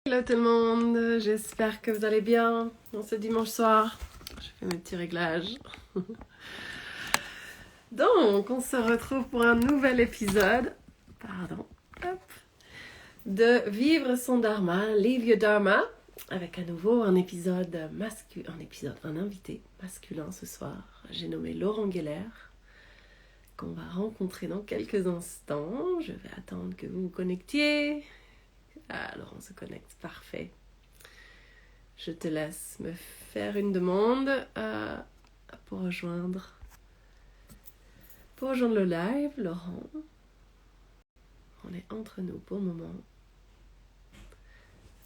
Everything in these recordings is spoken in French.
Hello tout le monde, j'espère que vous allez bien en ce dimanche soir. Je fais mes petits réglages. Donc, on se retrouve pour un nouvel épisode, hop, de Vivre son Dharma, Live Your Dharma, avec à nouveau un épisode masculin, un invité masculin ce soir. J'ai nommé Laurent Geller, qu'on va rencontrer dans quelques instants. Je vais attendre que vous vous connectiez. Ah, Laurent se connecte, parfait. Je te laisse me faire une demande pour rejoindre le live, Laurent. On est entre nous pour le moment.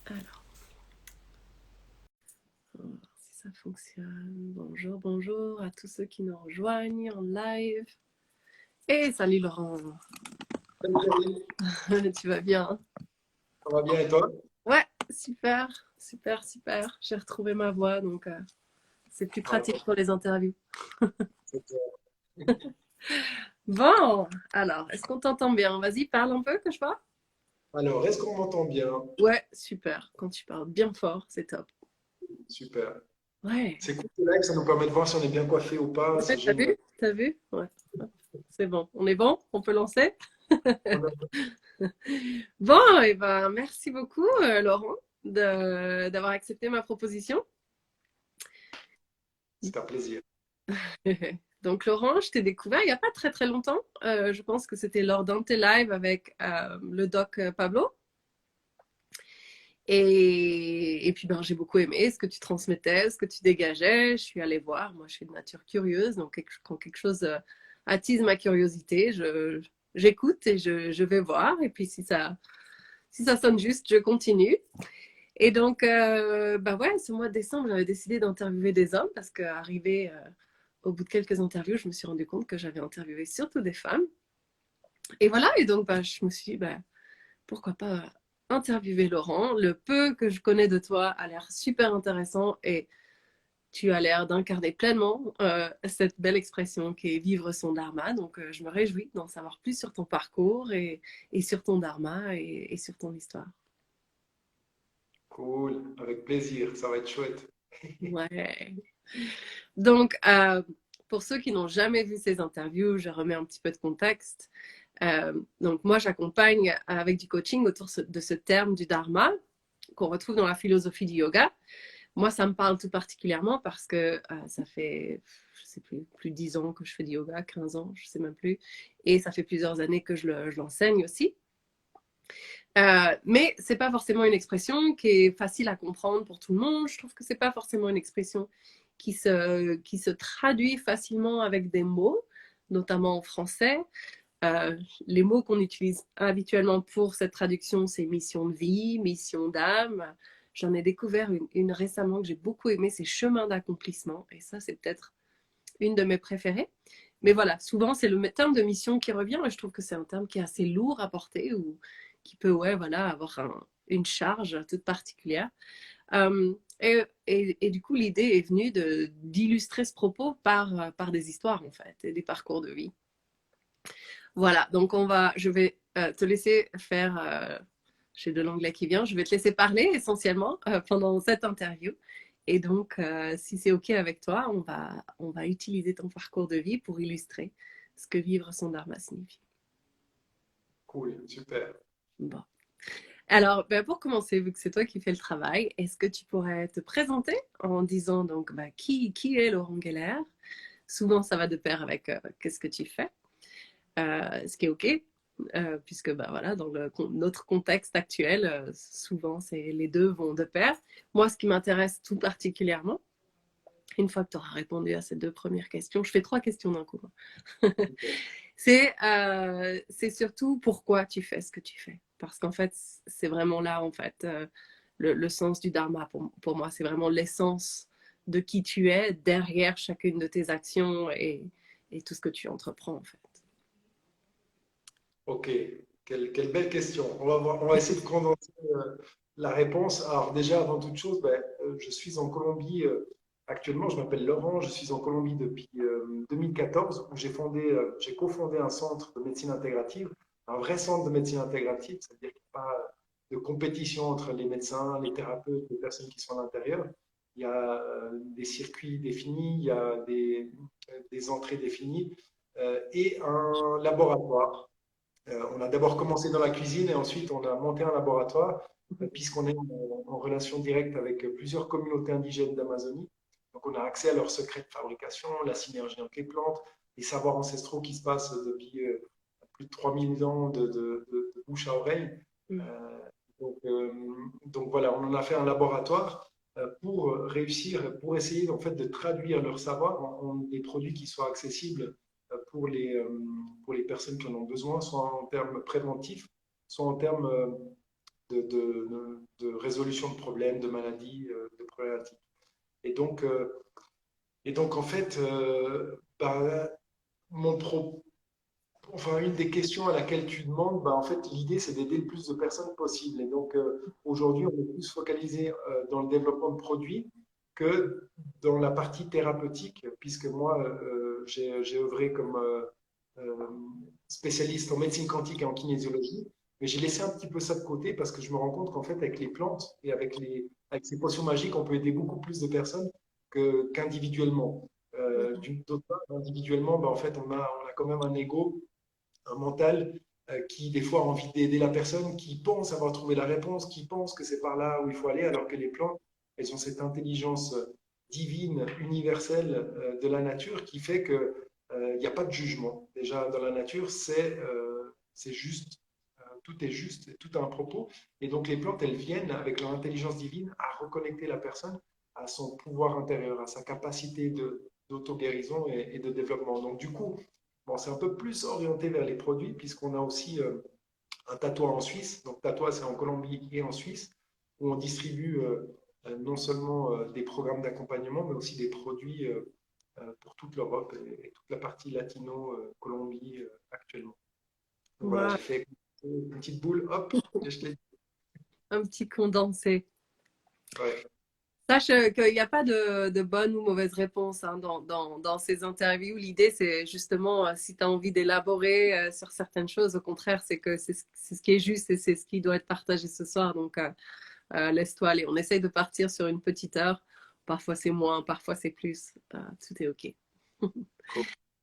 Alors, on va voir si ça fonctionne. Bonjour à tous ceux qui nous rejoignent en live. Et salut Laurent. Salut, Tu vas bien? ça va bien et toi? Ouais, super. J'ai retrouvé ma voix, donc c'est plus Ah, pratique pour les interviews. c'est Bon, alors, est-ce qu'on t'entend bien? Vas-y, parle un peu que je vois. Alors, est-ce qu'on m'entend bien? Ouais, super. Quand tu parles bien fort, c'est top. Super. Ouais. C'est cool, le live, ça nous permet de voir si on est bien coiffé ou pas, Ouais, c'est t'as génial. vu? T'as vu? Ouais. C'est bon. On est bon? On peut lancer? On a- Bon, et ben, merci beaucoup, Laurent, d'avoir accepté ma proposition. C'est un plaisir. Donc, Laurent, je t'ai découvert il n'y a pas très très longtemps. Je pense que c'était lors d'un de tes lives avec le doc Pablo. Et puis, ben, j'ai beaucoup aimé ce que tu transmettais, ce que tu dégageais. Je suis allée voir. Moi, je suis de nature curieuse. Donc, quand quelque chose attise ma curiosité, j'écoute et je vais voir. Et puis, si ça sonne juste, je continue. Et donc, bah ouais, ce mois de décembre, j'avais décidé d'interviewer des hommes parce qu'arrivé au bout de quelques interviews, je me suis rendu compte que j'avais interviewé surtout des femmes. Et voilà, et donc bah, je me suis dit, bah, pourquoi pas interviewer Laurent. Le peu que je connais de toi a l'air super intéressant et tu as l'air d'incarner pleinement cette belle expression qui est vivre son dharma. Donc, je me réjouis d'en savoir plus sur ton parcours et sur ton dharma et sur ton histoire. Cool, avec plaisir, ça va être chouette. Ouais. Donc, pour ceux qui n'ont jamais vu ces interviews, je remets un petit peu de contexte. Donc, moi, j'accompagne avec du coaching autour de ce terme du dharma qu'on retrouve dans la philosophie du yoga. Moi, ça me parle tout particulièrement parce que ça fait, je sais plus de 10 ans que je fais du yoga, 15 ans, je sais même plus. Et ça fait plusieurs années que je l'enseigne aussi. Mais c'est pas forcément une expression qui est facile à comprendre pour tout le monde. Je trouve que c'est pas forcément une expression qui se traduit facilement avec des mots, notamment en français. Euh, les mots qu'on utilise habituellement pour cette traduction, c'est mission de vie, mission d'âme. J'en ai découvert une récemment que j'ai beaucoup aimée, c'est chemin d'accomplissement. Et ça, c'est peut-être une de mes préférées. Mais voilà, souvent, c'est le terme de mission qui revient. Et je trouve que c'est un terme qui est assez lourd à porter ou qui peut, ouais, voilà, avoir une charge toute particulière. Et du coup, l'idée est venue d'illustrer ce propos par des histoires, en fait, et des parcours de vie. Voilà, donc je vais te laisser faire, j'ai de l'anglais qui vient, je vais te laisser parler essentiellement pendant cette interview. Et donc, si c'est OK avec toi, on va utiliser ton parcours de vie pour illustrer ce que vivre son dharma signifie. Cool, super. Bon. Alors, ben, pour commencer, vu que c'est toi qui fais le travail, est-ce que tu pourrais te présenter en disant donc ben, qui est Laurent Geller? Souvent, ça va de pair avec qu'est-ce que tu fais, ce qui est OK, puisque bah, voilà, dans notre contexte actuel, souvent les deux vont de pair. Moi, ce qui m'intéresse tout particulièrement, une fois que tu auras répondu à ces deux premières questions, je fais trois questions d'un coup, c'est surtout pourquoi tu fais ce que tu fais. Parce qu'en fait, c'est vraiment là, en fait, le sens du dharma pour moi. C'est vraiment l'essence de qui tu es derrière chacune de tes actions et tout ce que tu entreprends, en fait. Ok, quelle belle question. On va essayer de condenser la réponse. Alors déjà, avant toute chose, ben, je suis en Colombie actuellement. Je m'appelle Laurent. Je suis en Colombie depuis 2014 où j'ai cofondé un centre de médecine intégrative, un vrai centre de médecine intégrative, c'est-à-dire qu'il n'y a pas de compétition entre les médecins, les thérapeutes, les personnes qui sont à l'intérieur. Il y a des circuits définis, il y a des entrées définies et un laboratoire. On a d'abord commencé dans la cuisine et ensuite on a monté un laboratoire puisqu'on est en relation directe avec plusieurs communautés indigènes d'Amazonie. Donc on a accès à leurs secrets de fabrication, la synergie entre les plantes, les savoirs ancestraux qui se passent depuis plus de 3000 ans de bouche à oreille. Euh, donc voilà, on en a fait un laboratoire pour réussir, pour essayer en fait de traduire leur savoir en des produits qui soient accessibles pour les personnes qui en ont besoin, soit en termes préventifs, soit en termes de résolution de problèmes, de maladies, de problématiques. Et donc, en fait, bah, mon pro, enfin, une des questions à laquelle tu demandes, bah, en fait, l'idée, c'est d'aider le plus de personnes possible. Et donc, aujourd'hui, on est plus focalisé dans le développement de produits que dans la partie thérapeutique, puisque moi, j'ai œuvré comme euh, spécialiste en médecine quantique et en kinésiologie, mais j'ai laissé un petit peu ça de côté parce que je me rends compte qu'en fait, avec les plantes et avec ces potions magiques, on peut aider beaucoup plus de personnes qu'individuellement. D'autre part, individuellement, bah, en fait, on a quand même un ego, un mental qui des fois a envie d'aider la personne, qui pense avoir trouvé la réponse, qui pense que c'est par là où il faut aller, alors que les plantes, elles ont cette intelligence divine, universelle de la nature qui fait que il n'y a pas de jugement. Déjà, dans la nature, c'est juste, tout est juste, tout a un propos. Et donc, les plantes, elles viennent avec leur intelligence divine à reconnecter la personne à son pouvoir intérieur, à sa capacité d'auto-guérison et de développement. Donc, du coup, bon, c'est un peu plus orienté vers les produits, puisqu'on a aussi un tatouage en Suisse. Donc, tatouage, c'est en Colombie et en Suisse, où on distribue non seulement des programmes d'accompagnement, mais aussi des produits pour toute l'Europe et toute la partie latino-Colombie actuellement. Donc voilà, Wow, j'ai fait une petite boule, hop, j'ai jeté. un petit condensé. Ouais. Sache qu'il n'y a pas de bonne ou mauvaise réponse hein, dans ces interviews. L'idée, c'est justement, si tu as envie d'élaborer sur certaines choses, au contraire, c'est que c'est ce qui est juste et c'est ce qui doit être partagé ce soir. Donc, laisse-toi aller. On essaye de partir sur une petite heure. Parfois, c'est moins, parfois, c'est plus. Tout est OK. Cool.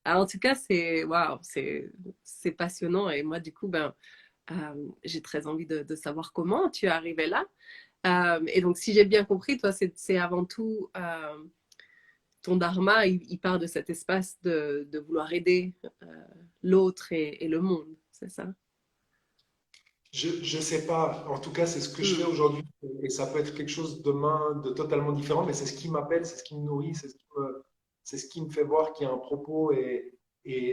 Alors, en tout cas, c'est waouh, c'est passionnant. Et moi, du coup, j'ai très envie de savoir comment tu es arrivé là. Et donc, si j'ai bien compris, toi, c'est avant tout ton dharma, il part de cet espace de vouloir aider l'autre et le monde, c'est ça? Je sais pas. En tout cas, c'est ce que je fais Mm. aujourd'hui. Et ça peut être quelque chose demain de totalement différent, mais c'est ce qui m'appelle, c'est ce qui me nourrit, c'est ce qui me fait voir qu'il y a un propos et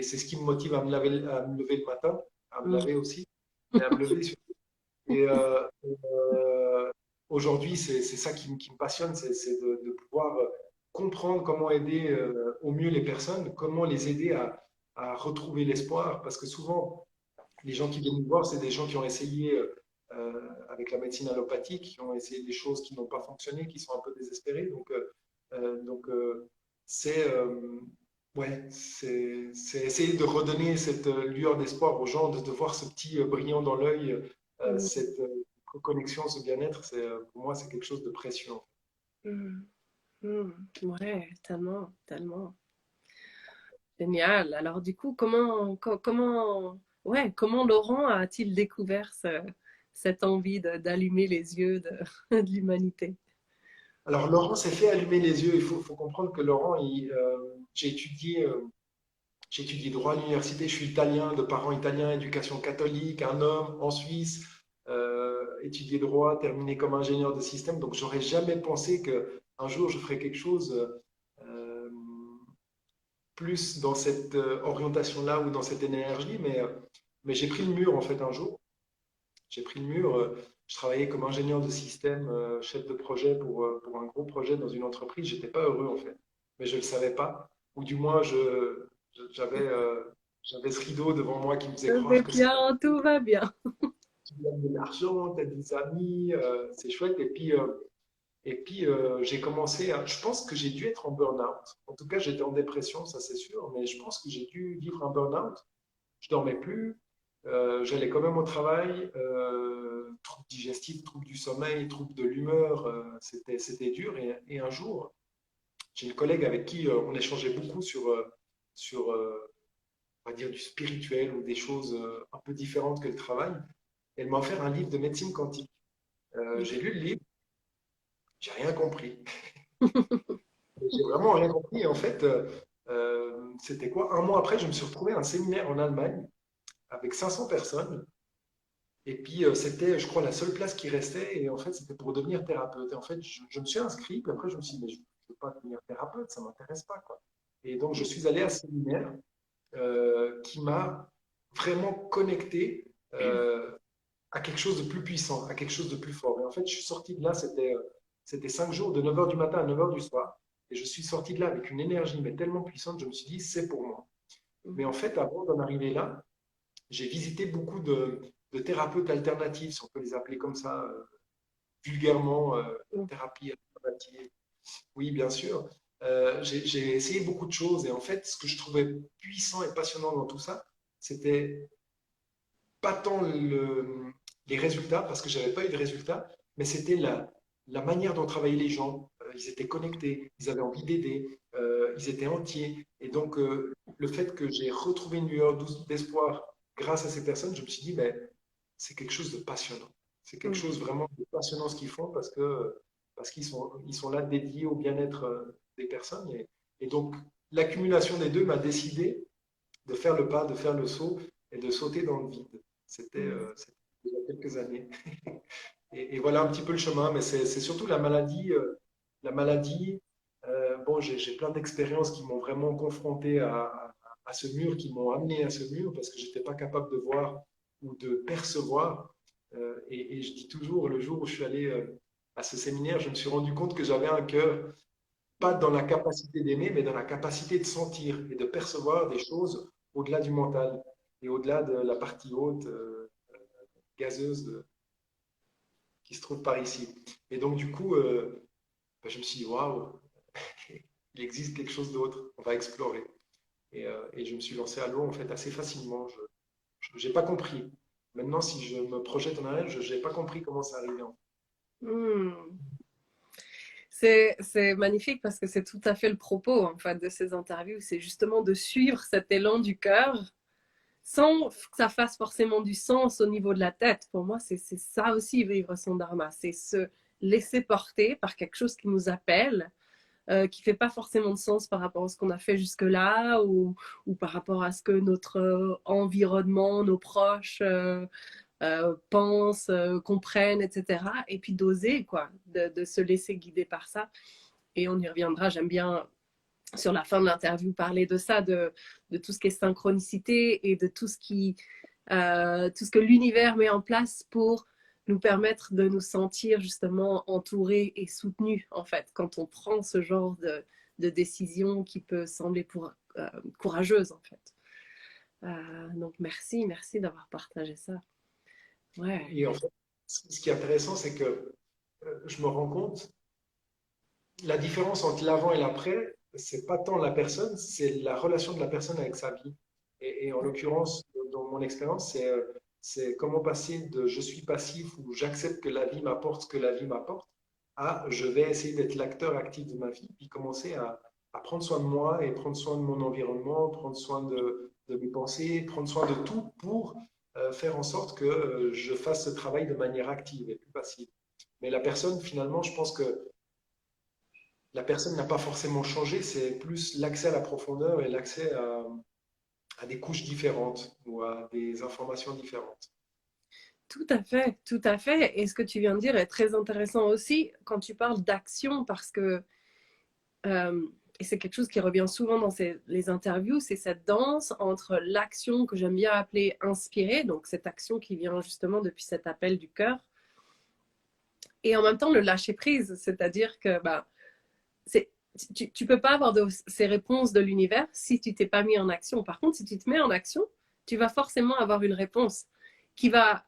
c'est ce qui me motive à me lever le matin, à me Mm. laver aussi, mais à me lever surtout. Et aujourd'hui, c'est ça qui me passionne, c'est de pouvoir comprendre comment aider au mieux les personnes, comment les aider à retrouver l'espoir, parce que souvent, les gens qui viennent nous voir, c'est des gens qui ont essayé avec la médecine allopathique, qui ont essayé des choses qui n'ont pas fonctionné, qui sont un peu désespérés. C'est ouais, c'est essayer de redonner cette lueur d'espoir aux gens, de voir ce petit brillant dans l'œil, cette connexion, ce bien-être. Pour moi, c'est quelque chose de précieux. Mm. Mm. Ouais, tellement, tellement. Génial. Alors, du coup, comment Laurent a-t-il découvert cette envie d'allumer les yeux de l'humanité? Alors, Laurent s'est fait allumer les yeux. Il faut comprendre que Laurent, j'ai étudié droit à l'université, je suis italien, de parents italiens, éducation catholique, un homme en Suisse, étudié droit, terminé comme ingénieur de système. Donc, j'aurais jamais pensé que un jour je ferais quelque chose euh, plus dans cette orientation-là ou dans cette énergie. Mais j'ai pris le mur en fait un jour. J'ai pris le mur. Je travaillais comme ingénieur de système, chef de projet pour un gros projet dans une entreprise. J'étais pas heureux en fait, mais je le savais pas. Ou du moins, j'avais j'avais ce rideau devant moi qui me faisait Je vais croire que c'est bien, tout va bien. tu gagnes de l'argent, tu as des amis, c'est chouette. J'ai commencé je pense que j'ai dû être en burn-out. En tout cas, j'étais en dépression, ça c'est sûr, mais je pense que j'ai dû vivre un burn-out. Je dormais plus, J'allais quand même au travail, troubles digestifs, troubles du sommeil, troubles de l'humeur, c'était dur. Et un jour, j'ai une collègue avec qui on échangeait beaucoup sur on va dire, du spirituel ou des choses un peu différentes que le travail. Elle m'a offert un livre de médecine quantique. J'ai lu le livre, j'ai rien compris. J'ai vraiment rien compris. Et en fait, c'était quoi? Un mois après, je me suis retrouvé à un séminaire en Allemagne avec 500 personnes. Et puis, c'était, je crois, la seule place qui restait. Et en fait, c'était pour devenir thérapeute. Et en fait, je me suis inscrit. Puis après, je me suis dit, mais je ne veux pas devenir thérapeute, ça ne m'intéresse pas, quoi. Et donc, je suis allé à ce séminaire qui m'a vraiment connecté à quelque chose de plus puissant, à quelque chose de plus fort. Et en fait, je suis sorti de là, c'était 5 jours, de 9 heures du matin à 9 heures du soir. Et je suis sorti de là avec une énergie, mais tellement puissante, je me suis dit, c'est pour moi. Mais en fait, avant d'en arriver là, j'ai visité beaucoup de thérapeutes alternatifs, si on peut les appeler comme ça, vulgairement, thérapie alternative. Oui, bien sûr. J'ai essayé beaucoup de choses et en fait, ce que je trouvais puissant et passionnant dans tout ça, c'était pas tant les résultats, parce que j'avais pas eu de résultats, mais c'était la manière dont travaillaient les gens. Ils étaient connectés, ils avaient envie d'aider, ils étaient entiers. Et donc, le fait que j'ai retrouvé une lueur d'espoir grâce à ces personnes, je me suis dit, ben, c'est quelque chose de passionnant. C'est quelque chose vraiment de passionnant ce qu'ils font parce qu'ils sont là dédiés au bien-être des personnes. Et donc, l'accumulation des deux m'a décidé de faire le pas, de faire le saut et de sauter dans le vide. C'était il y a quelques années. Et voilà un petit peu le chemin, mais c'est surtout la maladie. Bon, j'ai plein d'expériences qui m'ont vraiment confronté à ce mur, qui m'ont amené à ce mur parce que je n'étais pas capable de voir ou de percevoir. Et je dis toujours, le jour où je suis allé à ce séminaire, je me suis rendu compte que j'avais un cœur, pas dans la capacité d'aimer, mais dans la capacité de sentir et de percevoir des choses au-delà du mental et au-delà de la partie haute, gazeuse qui se trouve par ici. Et donc, du coup, ben, je me suis dit, waouh, il existe quelque chose d'autre, on va explorer. Et je me suis lancé à l'eau, en fait, assez facilement. Je n'ai pas compris. Maintenant, si je me projette en arrière, je n'ai pas compris comment ça arrivait. Mm. C'est magnifique parce que c'est tout à fait le propos en fait, de ces interviews. C'est justement de suivre cet élan du cœur sans que ça fasse forcément du sens au niveau de la tête. Pour moi, c'est ça aussi, vivre son dharma. C'est se laisser porter par quelque chose qui nous appelle, qui ne fait pas forcément de sens par rapport à ce qu'on a fait jusque-là ou par rapport à ce que notre environnement, nos proches pensent, comprennent, etc. Et puis d'oser, quoi, de se laisser guider par ça. Et on y reviendra, j'aime bien sur la fin de l'interview parler de ça, de tout ce qui est synchronicité et de tout ce que l'univers met en place pour nous permettre de nous sentir justement entourés et soutenus, en fait, quand on prend ce genre de décision qui peut sembler courageuse, en fait. Donc, merci d'avoir partagé ça. Ouais. Et en fait, ce qui est intéressant, c'est que je me rends compte, la différence entre l'avant et l'après, c'est pas tant la personne, c'est la relation de la personne avec sa vie. Et en l'occurrence, dans mon expérience, c'est comment passer de je suis passif ou j'accepte que la vie m'apporte ce que la vie m'apporte à je vais essayer d'être l'acteur actif de ma vie, puis commencer à prendre soin de moi et prendre soin de mon environnement, prendre soin de mes pensées, prendre soin de tout pour faire en sorte que je fasse ce travail de manière active et plus passive. Mais la personne, finalement, je pense que la personne n'a pas forcément changé, c'est plus l'accès à la profondeur et l'accès à des couches différentes ou à des informations différentes. Tout à fait, tout à fait. Et ce que tu viens de dire est très intéressant aussi quand tu parles d'action, parce que, euh, et c'est quelque chose qui revient souvent dans les interviews, c'est cette danse entre l'action que j'aime bien appeler inspirée, donc cette action qui vient justement depuis cet appel du cœur, et en même temps le lâcher prise, c'est-à-dire que bah, c'est, tu peux pas avoir ces réponses de l'univers si tu t'es pas mis en action. Par contre, si tu te mets en action, tu vas forcément avoir une réponse qui va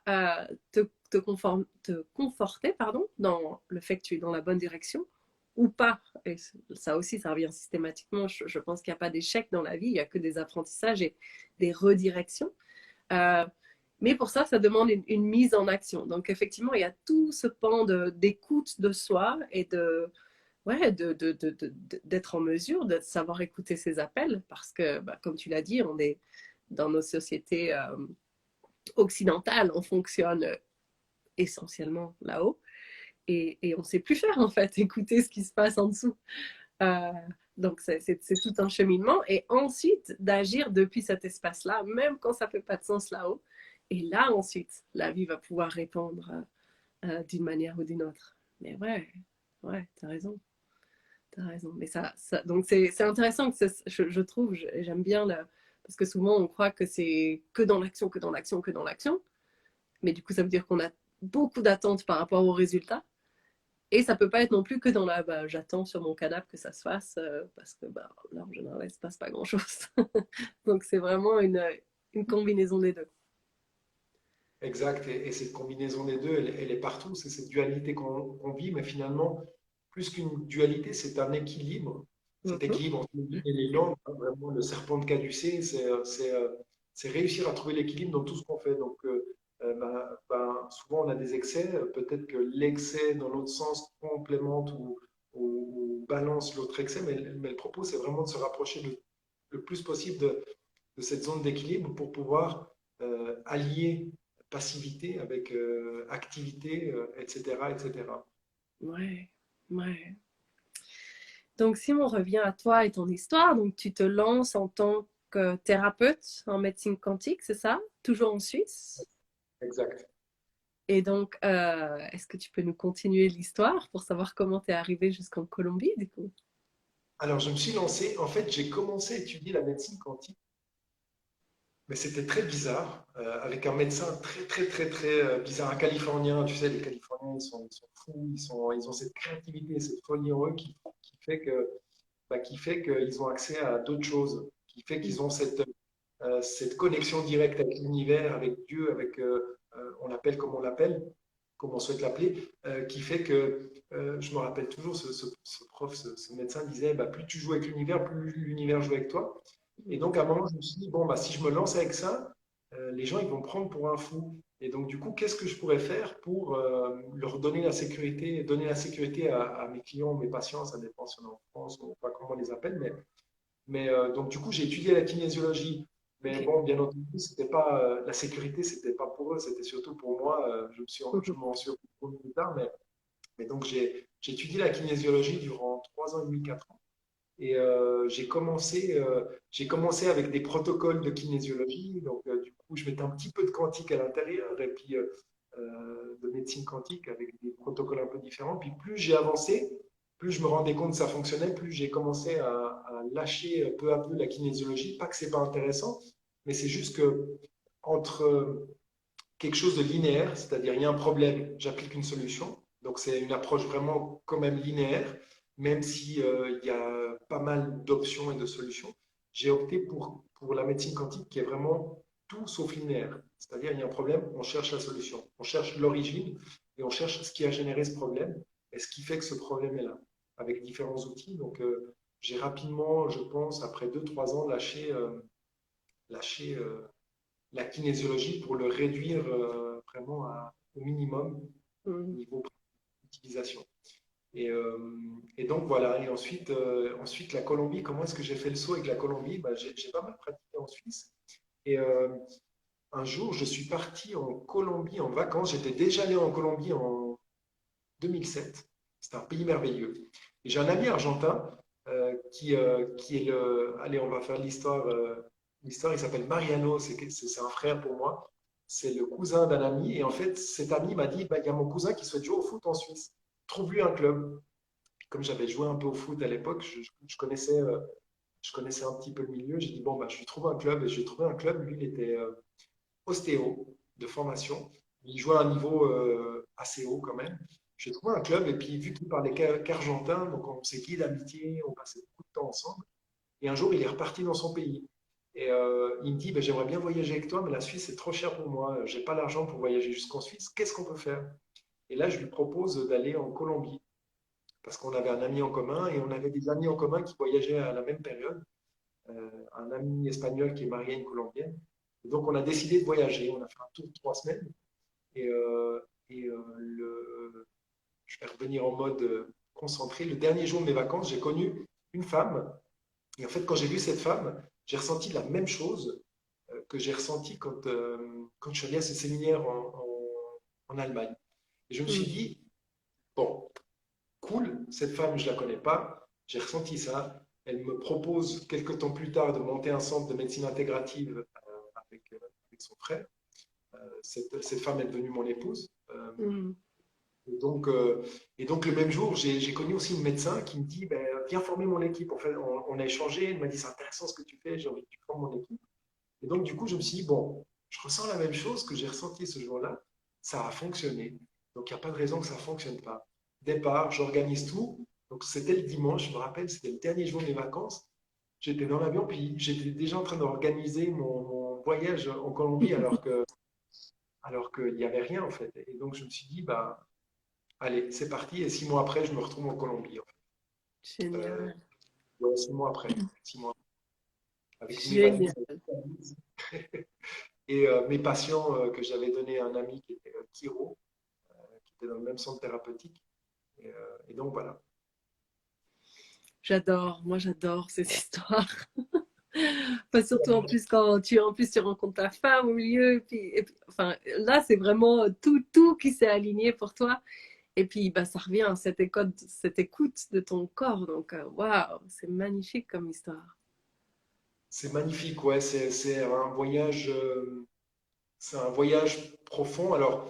te conforter pardon, dans le fait que tu es dans la bonne direction ou pas. Et ça aussi, ça revient systématiquement. Je pense qu'il n'y a pas d'échec dans la vie, il n'y a que des apprentissages et des redirections. Euh, Mais pour ça, ça demande une mise en action. Donc, effectivement, il y a tout ce pan d'écoute de soi et ouais, d'être en mesure de savoir écouter ses appels parce que, bah, comme tu l'as dit, on est dans nos sociétés occidentales, on fonctionne essentiellement là-haut et on ne sait plus faire en fait, écouter ce qui se passe en dessous. Euh, donc, c'est tout un cheminement. Et ensuite, d'agir depuis cet espace-là, même quand ça ne fait pas de sens là-haut. Et là, ensuite, la vie va pouvoir répondre d'une manière ou d'une autre. Mais ouais, t'as raison. T'as raison. Mais donc, c'est intéressant que je trouve, j'aime bien, parce que souvent, on croit que c'est que dans l'action, que dans l'action, que dans l'action. Mais du coup, ça veut dire qu'on a beaucoup d'attentes par rapport aux résultats. Et ça peut pas être non plus que dans bah, j'attends sur mon canapé que ça se fasse parce que bah, là, en général, il se passe pas grand-chose. Donc, c'est vraiment une combinaison des deux. Exact. Et cette combinaison des deux, elle est partout. C'est cette dualité qu'on vit, mais finalement, plus qu'une dualité, c'est un équilibre. Cet Mhm. équilibre entre le yin et les yang, hein, vraiment le serpent de caducée, c'est réussir à trouver l'équilibre dans tout ce qu'on fait. Donc, souvent, on a des excès. Peut-être que l'excès dans l'autre sens complémente ou balance l'autre excès, mais le propos, c'est vraiment de se rapprocher le plus possible de cette zone d'équilibre pour pouvoir allier passivité avec activité, etc., etc. Ouais, ouais. Donc, si on revient à toi et ton histoire, donc tu te lances en tant que thérapeute en médecine quantique, c'est ça? Toujours en Suisse? Exact. Et donc, est-ce que tu peux nous continuer l'histoire pour savoir comment tu es arrivé jusqu'en Colombie, du coup? Alors, je me suis lancé, en fait, j'ai commencé à étudier la médecine quantique, mais c'était très bizarre, avec un médecin très, très, très, très bizarre, un Californien. Tu sais, les Californiens, ils sont fous, ils ont cette créativité, cette folie en eux qui fait que, qui fait qu'ils ont accès à d'autres choses, qui fait qu'ils ont cette connexion directe avec l'univers, avec Dieu, avec, on l'appelle comme on l'appelle, comme on souhaite l'appeler, qui fait que, je me rappelle toujours, ce prof, ce médecin disait, plus tu joues avec l'univers, plus l'univers joue avec toi. Et donc, à un moment, je me suis dit, bon, si je me lance avec ça, les gens, ils vont me prendre pour un fou. Et donc, du coup, qu'est-ce que je pourrais faire pour leur donner la sécurité, donner la sécurité à mes clients, mes patients, ça dépend si on est en France ou pas comment on les appelle, mais donc, du coup, j'ai étudié la kinésiologie. Mais Ok. bon, bien entendu, c'était pas, la sécurité, c'était pas pour eux, c'était surtout pour moi. Je m'en suis occupé plus tard, mais donc, j'ai étudié la kinésiologie durant 3 ans et demi, 4 ans. Et j'ai commencé avec des protocoles de kinésiologie. Donc, du coup, je mettais un petit peu de quantique à l'intérieur et puis de médecine quantique avec des protocoles un peu différents. Puis, plus j'ai avancé, plus je me rendais compte que ça fonctionnait, plus j'ai commencé à lâcher peu à peu la kinésiologie. Pas que c'est pas intéressant, mais c'est juste que entre quelque chose de linéaire, c'est-à-dire il y a un problème, j'applique une solution. Donc c'est une approche vraiment quand même linéaire, même si il y a pas mal d'options et de solutions. J'ai opté pour la médecine quantique qui est vraiment tout sauf linéaire. C'est-à-dire il y a un problème, on cherche la solution, on cherche l'origine et on cherche ce qui a généré ce problème et ce qui fait que ce problème est là, avec différents outils. Donc j'ai rapidement, je pense, après 2 3 ans, lâché la kinésiologie pour le réduire vraiment au minimum Mhm. niveau utilisation. Et donc voilà, et ensuite la Colombie, comment est-ce que j'ai fait le saut avec la Colombie? J'ai pas mal pratiqué en Suisse. Et un jour, je suis parti en Colombie en vacances. J'étais déjà allé en Colombie en 2007. C'est un pays merveilleux. Et j'ai un ami argentin qui est le. Allez, on va faire l'histoire. L'histoire, il s'appelle Mariano, c'est un frère pour moi. C'est le cousin d'un ami. Et en fait, cet ami m'a dit, il y a mon cousin qui souhaite jouer au foot en Suisse. Trouve-lui un club. Comme j'avais joué un peu au foot à l'époque, je connaissais un petit peu le milieu. J'ai dit, bon, je vais trouver un club. Et j'ai trouvé un club. Lui, il était ostéo de formation. Il jouait à un niveau assez haut quand même. J'ai trouvé un club et puis vu qu'il parlait qu'argentin, donc on s'est liés d'amitié, on passait beaucoup de temps ensemble. Et un jour, il est reparti dans son pays. Et il me dit, j'aimerais bien voyager avec toi, mais la Suisse, c'est trop cher pour moi. J'ai pas l'argent pour voyager jusqu'en Suisse. Qu'est-ce qu'on peut faire? Et là, je lui propose d'aller en Colombie, parce qu'on avait un ami en commun et on avait des amis en commun qui voyageaient à la même période. Un ami espagnol qui est marié à une Colombienne. Et donc, on a décidé de voyager. On a fait un tour de 3 semaines. Et, je vais revenir en mode concentré. Le dernier jour de mes vacances, j'ai connu une femme. Et en fait, quand j'ai vu cette femme, j'ai ressenti la même chose que j'ai ressenti quand je suis allé à ce séminaire en Allemagne. Et je me suis Mm. dit, bon, cool, cette femme, je ne la connais pas, j'ai ressenti ça. Elle me propose quelques temps plus tard de monter un centre de médecine intégrative avec son frère. Cette femme est devenue mon épouse. Mm. Et donc, et donc, le même jour, j'ai connu aussi une médecin qui me dit, ben, viens former mon équipe. En fait, on a échangé, elle m'a dit, c'est intéressant ce que tu fais, j'ai envie que tu formes mon équipe. Et donc, du coup, je me suis dit, bon, je ressens la même chose que j'ai ressenti ce jour-là, ça a fonctionné. Donc, il n'y a pas de raison que ça ne fonctionne pas. Départ, j'organise tout. Donc, c'était le dimanche, je me rappelle, c'était le dernier jour de mes vacances. J'étais dans l'avion, puis j'étais déjà en train d'organiser mon voyage en Colombie alors qu'il n'y avait rien, en fait. Et donc, je me suis dit, bah, allez, c'est parti. Et 6 mois après, je me retrouve en Colombie, en fait. Génial. Ouais, 6 mois après. 6 mois. Avec mes valises. Génial. Et mes patients que j'avais donné à un ami qui était chiro, qui était dans le même centre thérapeutique. Et donc voilà. J'adore, moi j'adore ces histoires. Enfin, surtout en plus quand tu rencontres ta femme au milieu. Enfin, là, c'est vraiment tout qui s'est aligné pour toi. Et puis, bah, ça revient à cette écoute de ton corps. Donc, waouh, c'est magnifique comme histoire. C'est magnifique, ouais. C'est un voyage profond. Alors,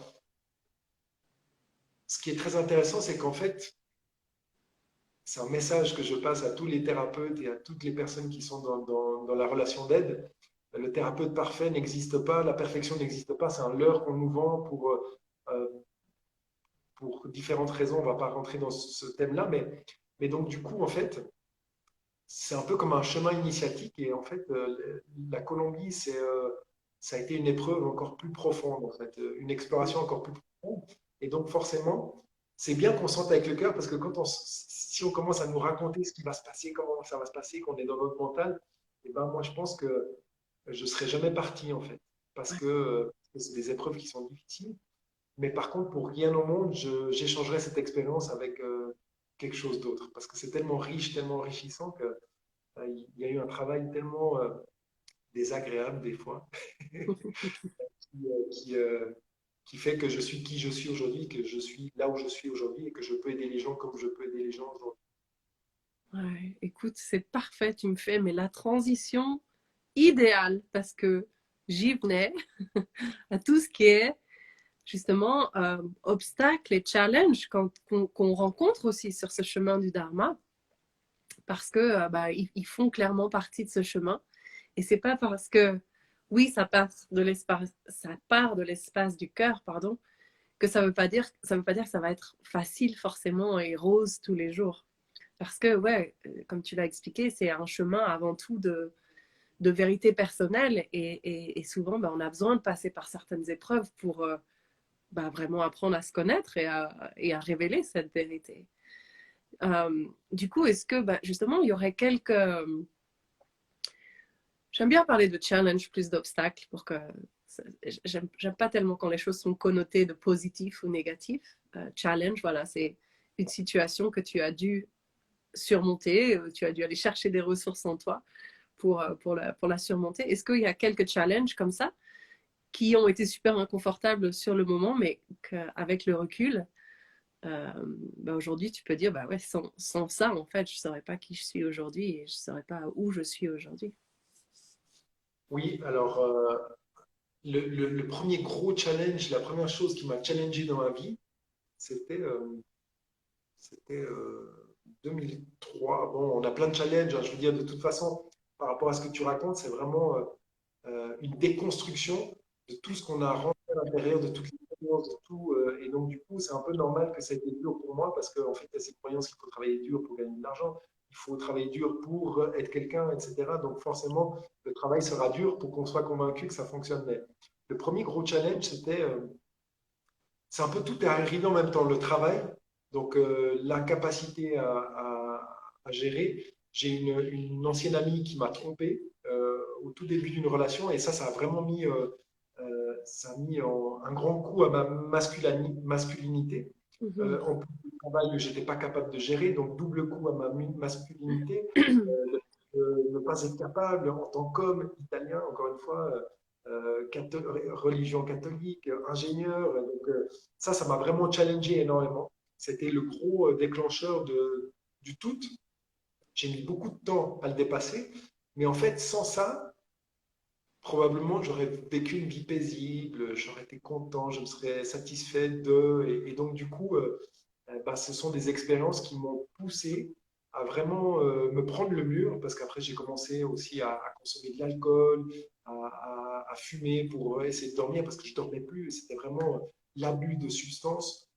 ce qui est très intéressant, c'est qu'en fait, c'est un message que je passe à tous les thérapeutes et à toutes les personnes qui sont dans la relation d'aide. Le thérapeute parfait n'existe pas, la perfection n'existe pas, c'est un leurre qu'on nous vend euh, pour différentes raisons. On ne va pas rentrer dans ce thème-là, mais donc du coup, en fait, c'est un peu comme un chemin initiatique. Et en fait, la Colombie, ça a été une épreuve encore plus profonde, en fait, une exploration encore plus profonde. Et donc, forcément, c'est bien qu'on sente avec le cœur parce que si on commence à nous raconter ce qui va se passer, comment ça va se passer, qu'on est dans notre mental, et ben moi, je pense que je ne serais jamais parti, en fait, parce que c'est des épreuves qui sont difficiles. Mais par contre, pour rien au monde, j'échangerais cette expérience avec quelque chose d'autre parce que c'est tellement riche, tellement enrichissant que il y a eu un travail tellement désagréable des fois qui, euh, qui, euh, qui fait que je suis qui je suis aujourd'hui, que je suis là où je suis aujourd'hui et que je peux aider les gens comme je peux aider les gens aujourd'hui. Ouais, écoute, c'est parfait. Tu me fais mais la transition idéale parce que j'y venais à tout ce qui est justement obstacles et challenges qu'on rencontre aussi sur ce chemin du Dharma parce que bah, ils font clairement partie de ce chemin. Et c'est pas parce que, oui, ça part de l'espace du cœur, pardon, que ça veut pas dire que ça va être facile forcément et rose tous les jours. Parce que, ouais, comme tu l'as expliqué, c'est un chemin avant tout de vérité personnelle et souvent, bah, on a besoin de passer par certaines épreuves pour bah, vraiment apprendre à se connaître et à révéler cette vérité. Du coup, est-ce que bah, justement, il y aurait quelques J'aime bien parler de challenge plus d'obstacles pour que j'aime pas tellement quand les choses sont connotées de positif ou négatif. Challenge, voilà, c'est une situation que tu as dû surmonter, tu as dû aller chercher des ressources en toi pour la surmonter. Est-ce qu'il y a quelques challenges comme ça qui ont été super inconfortables sur le moment, mais qu'avec le recul, bah aujourd'hui, tu peux dire, bah ouais, sans ça, en fait, je ne saurais pas qui je suis aujourd'hui et je ne saurais pas où je suis aujourd'hui. Oui, alors le premier gros challenge, la première chose qui m'a challengé dans ma vie, c'était c'était 2003. Bon, on a plein de challenges, hein, je veux dire, de toute façon, par rapport à ce que tu racontes, c'est vraiment une déconstruction de tout ce qu'on a rentré à l'intérieur, de toutes les croyances, de tout. Et donc, du coup, c'est un peu normal que ça ait été dur pour moi parce qu'en fait, il y a ces croyances qu'il faut travailler dur pour gagner de l'argent, il faut travailler dur pour être quelqu'un, etc. Donc, forcément, le travail sera dur pour qu'on soit convaincu que ça fonctionne. Mais le premier gros challenge, c'est un peu tout est arrivé en même temps. Le travail, donc l'incapacité à gérer. J'ai une ancienne amie qui m'a trompé au tout début d'une relation et ça a vraiment mis, un grand coup à ma masculinité. Mhm. En plus du travail, je n'étais pas capable de gérer, donc double coup à ma masculinité. Ne pas être capable en tant qu'homme italien, encore une fois, religion catholique, ingénieur. Donc, ça m'a vraiment challengé énormément. C'était le gros déclencheur du tout. J'ai mis beaucoup de temps à le dépasser, mais en fait, sans ça, probablement j'aurais vécu une vie paisible, j'aurais été content, je me serais satisfait et donc du coup, bah, ce sont des expériences qui m'ont poussé à vraiment me prendre le mur, parce qu'après j'ai commencé aussi à consommer de l'alcool, à fumer pour essayer de dormir, parce que je dormais plus, c'était vraiment l'abus de substances.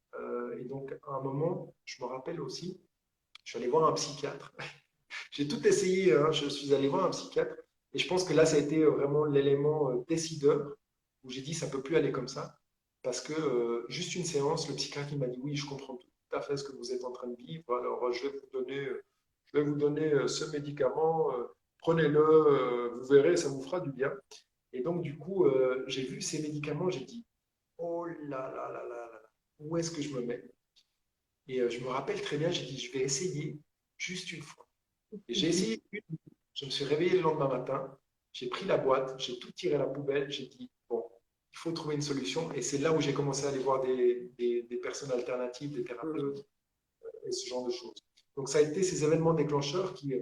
Et donc à un moment, je me rappelle aussi, je suis allé voir un psychiatre. J'ai tout essayé, hein. Je suis allé voir un psychiatre et je pense que là, ça a été vraiment l'élément décideur où j'ai dit ça peut plus aller comme ça parce que juste une séance, le psychiatre il m'a dit oui, je comprends tout à fait ce que vous êtes en train de vivre. Alors je vais vous donner ce médicament, prenez-le, vous verrez, ça vous fera du bien. Et donc du coup, j'ai vu ces médicaments, j'ai dit oh là là là là là, où est-ce que je me mets? Et je me rappelle très bien, j'ai dit je vais essayer juste une fois. Et j'ai Mhm. essayé, je me suis réveillé le lendemain matin, j'ai pris la boîte, j'ai tout tiré à la poubelle, j'ai dit, bon, il faut trouver une solution. Et c'est là où j'ai commencé à aller voir des personnes alternatives, des thérapeutes et ce genre de choses. Donc ça a été ces événements déclencheurs qui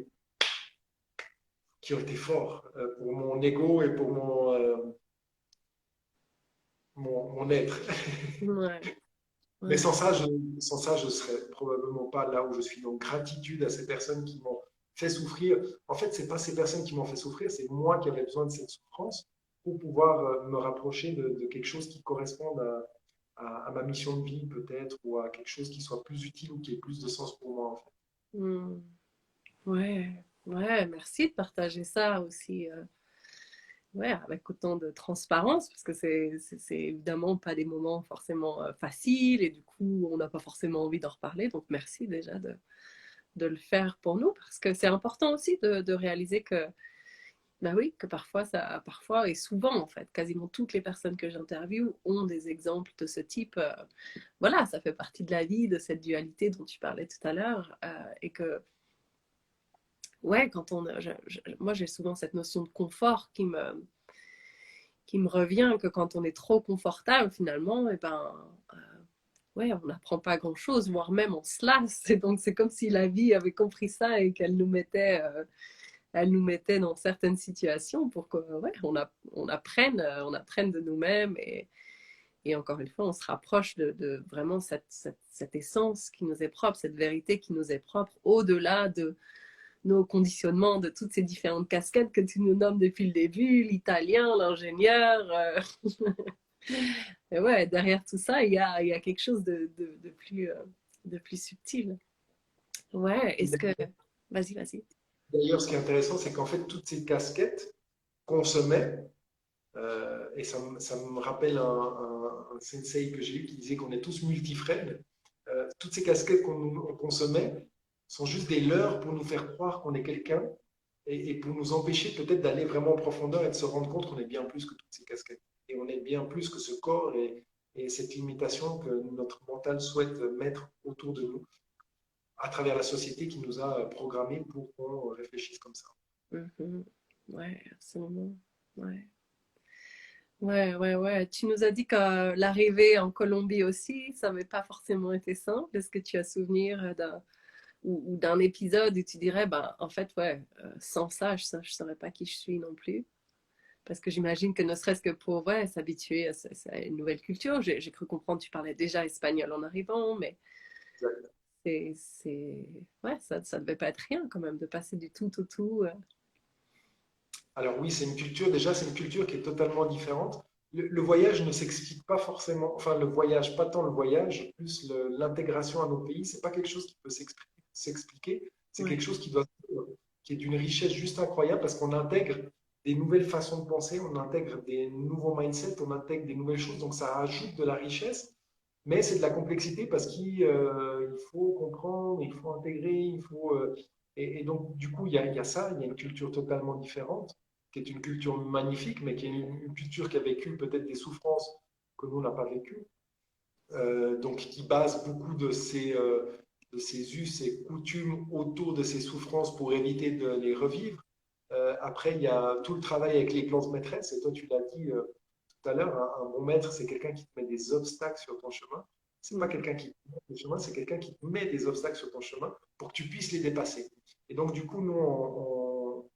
ont été forts pour mon ego et pour mon être. Ouais, Mais ouais. sans ça, je serais probablement pas là où je suis. Donc, gratitude à ces personnes qui m'ont fait souffrir. En fait, c'est pas ces personnes qui m'ont fait souffrir, c'est moi qui avais besoin de cette souffrance pour pouvoir me rapprocher de quelque chose qui corresponde à ma mission de vie, peut-être, ou à quelque chose qui soit plus utile ou qui ait plus de sens pour moi, en fait. Mm. Ouais, ouais, merci de partager ça aussi. Ouais, avec autant de transparence, parce que c'est évidemment pas des moments forcément faciles et du coup, on n'a pas forcément envie d'en reparler. Donc, merci déjà de le faire pour nous, parce que c'est important aussi de réaliser que, bah oui, que parfois et souvent en fait, quasiment toutes les personnes que j'interviewe ont des exemples de ce type. Voilà, ça fait partie de la vie, de cette dualité dont tu parlais tout à l'heure, et que ouais, moi j'ai souvent cette notion de confort qui me revient que quand on est trop confortable finalement, et ben ouais, on n'apprend pas grand-chose, voire même on se lasse. Et donc c'est comme si la vie avait compris ça et qu'elle elle nous mettait dans certaines situations pour que ouais, on apprenne de nous-mêmes et encore une fois, on se rapproche de vraiment cette essence qui nous est propre, cette vérité qui nous est propre, au-delà de nos conditionnements, de toutes ces différentes casquettes que tu nous nommes depuis le début, l'italien, l'ingénieur. Et ouais, derrière tout ça, il y a quelque chose de plus subtil. Ouais, est-ce que... Vas-y, vas-y. D'ailleurs, ce qui est intéressant, c'est qu'en fait, toutes ces casquettes qu'on se met, et ça me rappelle un sensei que j'ai eu qui disait qu'on est tous multifrères. Toutes ces casquettes qu'on se met sont juste des leurres pour nous faire croire qu'on est quelqu'un et pour nous empêcher peut-être d'aller vraiment en profondeur et de se rendre compte qu'on est bien plus que toutes ces casquettes. Et on est bien plus que ce corps et cette limitation que notre mental souhaite mettre autour de nous à travers la société qui nous a programmés pour qu'on réfléchisse comme ça. Mhm. Ouais, absolument. Ouais. Ouais, ouais, ouais. Tu nous as dit que l'arrivée en Colombie aussi, ça n'avait pas forcément été simple. Est-ce que tu as souvenir ou d'un épisode où tu dirais, bah, en fait, ouais, sans ça, je ne saurais pas qui je suis non plus. Parce que j'imagine que ne serait-ce que pour ouais, s'habituer à une nouvelle culture, j'ai cru comprendre que tu parlais déjà espagnol en arrivant, mais c'est ouais, ça devait pas être rien quand même de passer du tout au tout. Alors oui, c'est une culture, déjà, c'est une culture qui est totalement différente. Le voyage ne s'explique pas forcément, enfin le voyage, pas tant le voyage, plus l'intégration à nos pays, c'est pas quelque chose qui peut s'expliquer, c'est quelque Ouais. chose qui est d'une richesse juste incroyable parce qu'on intègre des nouvelles façons de penser, on intègre des nouveaux mindsets, on intègre des nouvelles choses, donc ça ajoute de la richesse, mais c'est de la complexité parce qu'il faut comprendre, il faut intégrer, il faut... et donc du coup, il y a ça, il y a une culture totalement différente. qui est une culture magnifique, mais qui est une culture qui a vécu peut-être des souffrances que nous, on n'a pas vécues. Donc, qui base beaucoup de ses us et coutumes autour de ces souffrances pour éviter de les revivre. Après, il y a tout le travail avec les plantes maîtresses. Et toi, tu l'as dit tout à l'heure, un bon maître, c'est quelqu'un qui te met des obstacles sur ton chemin. C'est pas Mm. quelqu'un qui te met des chemin, c'est quelqu'un qui te met des obstacles sur ton chemin pour que tu puisses les dépasser. Et donc, du coup, nous,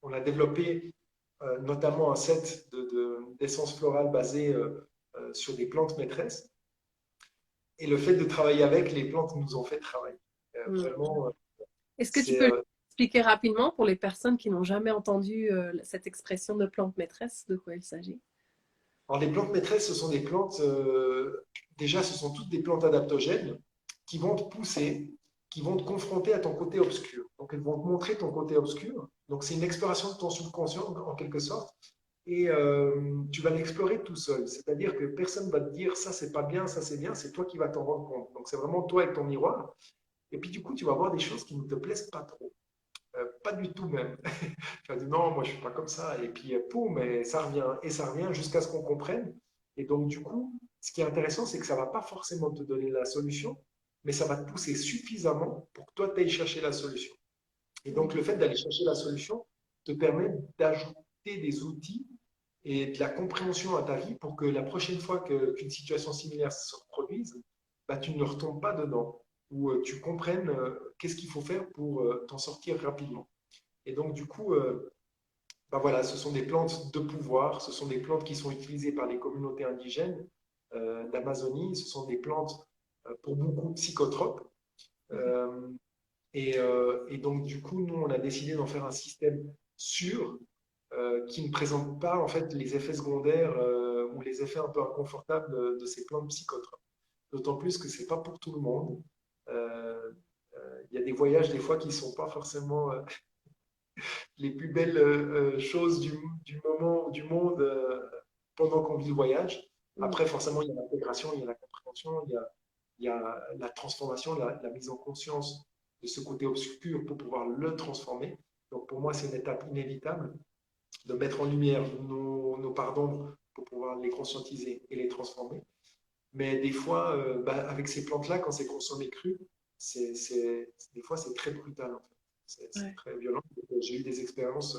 on a développé notamment un set d'essences florales basées sur des plantes maîtresses. Et le fait de travailler avec, les plantes nous ont fait travailler. Mm. Vraiment, Est-ce que tu c'est peux expliquer rapidement pour les personnes qui n'ont jamais entendu cette expression de plante maîtresse, de quoi il s'agit? Alors, les plantes maîtresses, ce sont des plantes, déjà, ce sont toutes des plantes adaptogènes qui vont te pousser, qui vont te confronter à ton côté obscur. Donc, elles vont te montrer ton côté obscur. Donc, c'est une exploration de ton subconscient, en quelque sorte. Et tu vas l'explorer tout seul. C'est-à-dire que personne ne va te dire ça, c'est pas bien, ça, c'est bien. C'est toi qui vas t'en rendre compte. Donc, c'est vraiment toi avec ton miroir. Et puis, du coup, tu vas voir des choses qui ne te plaisent pas trop. Pas du tout même. Tu vas dire non, moi je suis pas comme ça. Et puis, poum, et ça revient jusqu'à ce qu'on comprenne. Et donc, du coup, ce qui est intéressant, c'est que ça va pas forcément te donner la solution, mais ça va te pousser suffisamment pour que toi, tu ailles chercher la solution. Et donc, le fait d'aller chercher la solution te permet d'ajouter des outils et de la compréhension à ta vie pour que la prochaine fois qu'une situation similaire se reproduise, bah, tu ne retombes pas dedans ou tu comprennes qu'est-ce qu'il faut faire pour t'en sortir rapidement. Et donc, du coup, bah voilà, ce sont des plantes de pouvoir, ce sont des plantes qui sont utilisées par les communautés indigènes d'Amazonie, ce sont des plantes pour beaucoup psychotropes. Euh, et donc, du coup, nous, on a décidé d'en faire un système sûr qui ne présente pas en fait les effets secondaires ou les effets un peu inconfortables de ces plantes psychotropes. D'autant plus que c'est pas pour tout le monde. Euh, Il y a des voyages des fois qui sont pas forcément les plus belles choses du moment ou du monde pendant qu'on vit le voyage. Mm. Après, forcément, il y a l'intégration, il y a la compréhension, il y a la transformation, la mise en conscience de ce côté obscur pour pouvoir le transformer. Donc pour moi, c'est une étape inévitable de mettre en lumière nos parts d'ombre pour pouvoir les conscientiser et les transformer. Mais des fois, bah, avec ces plantes-là, quand c'est consommé cru, des fois, c'est très brutal. En fait. C'est Ouais. très violent. J'ai eu des expériences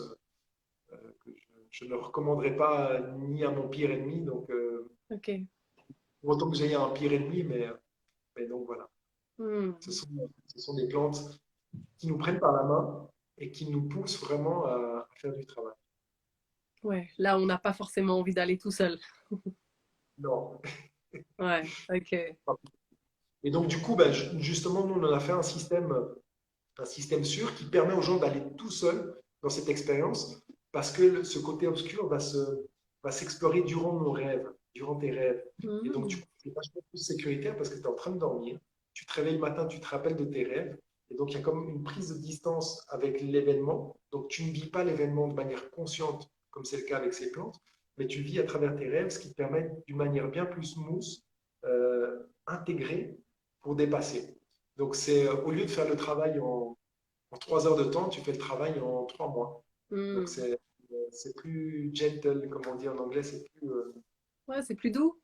que je ne recommanderais pas ni à mon pire ennemi. Donc, Ok. autant que j'aille un pire ennemi, mais donc voilà. Ce Mm. sont, ce sont des plantes qui nous prennent par la main et qui nous poussent vraiment à faire du travail. Ouais. Là, on n'a pas forcément envie d'aller tout seul. Non. Ouais. Ok. Et donc, du coup, ben, justement, nous, on en a fait un système sûr qui permet aux gens d'aller tout seuls dans cette expérience parce que ce côté obscur va s'explorer durant nos rêves, durant tes rêves. Et donc, du Mm. coup, c'est vachement plus sécuritaire parce que tu es en train de dormir, tu te réveilles le matin, tu te rappelles de tes rêves. Et donc, il y a comme une prise de distance avec l'événement. Donc, tu ne vis pas l'événement de manière consciente, comme c'est le cas avec ces plantes, mais tu vis à travers tes rêves, ce qui te permet d'une manière bien plus smooth, intégrée pour dépasser. Donc, c'est au lieu de faire le travail en 3 heures de temps, tu fais le travail en 3 mois. Donc, Mm. c'est plus gentle, comme on dit en anglais, Ouais, c'est plus doux.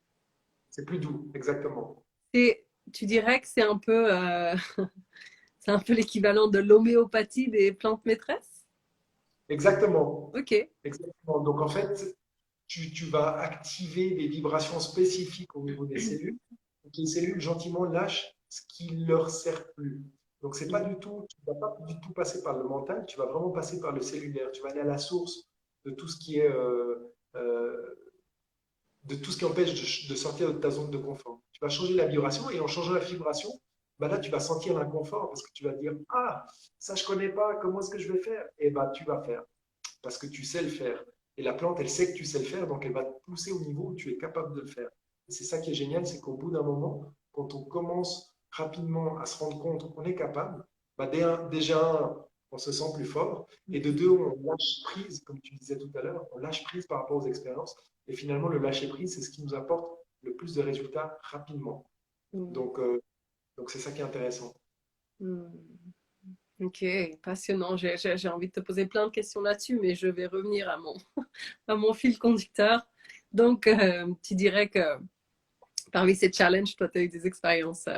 c'est plus doux, exactement. Tu dirais que c'est un peu, c'est un peu l'équivalent de l'homéopathie des plantes maîtresses? Exactement. Ok. Exactement. Donc, en fait, tu vas activer des vibrations spécifiques au niveau des cellules pour que les cellules gentiment lâchent ce qui ne leur sert plus. Donc, c'est pas du tout, tu ne vas pas du tout passer par le mental, tu vas vraiment passer par le cellulaire. Tu vas aller à la source de tout ce qui est euh, de tout ce qui empêche de sortir de ta zone de confort. Tu vas changer la vibration et en changeant la vibration, bah là, tu vas sentir l'inconfort parce que tu vas dire ah, ça, je connais pas, comment est-ce que je vais faire? Et bah, tu vas faire parce que tu sais le faire. Et la plante, elle sait que tu sais le faire, donc elle va te pousser au niveau où tu es capable de le faire. Et c'est ça qui est génial, c'est qu'au bout d'un moment, quand on commence rapidement à se rendre compte qu'on est capable, bah déjà, on se sent plus fort, et de deux, on lâche prise, comme tu disais tout à l'heure, on lâche prise par rapport aux expériences, et finalement, le lâcher prise, c'est ce qui nous apporte le plus de résultats rapidement. Mm. Donc, donc c'est ça qui est intéressant. Mm. Ok, passionnant. J'ai envie de te poser plein de questions là-dessus, mais je vais revenir à mon fil conducteur. Donc, tu dirais que parmi ces challenges, toi, tu as eu des expériences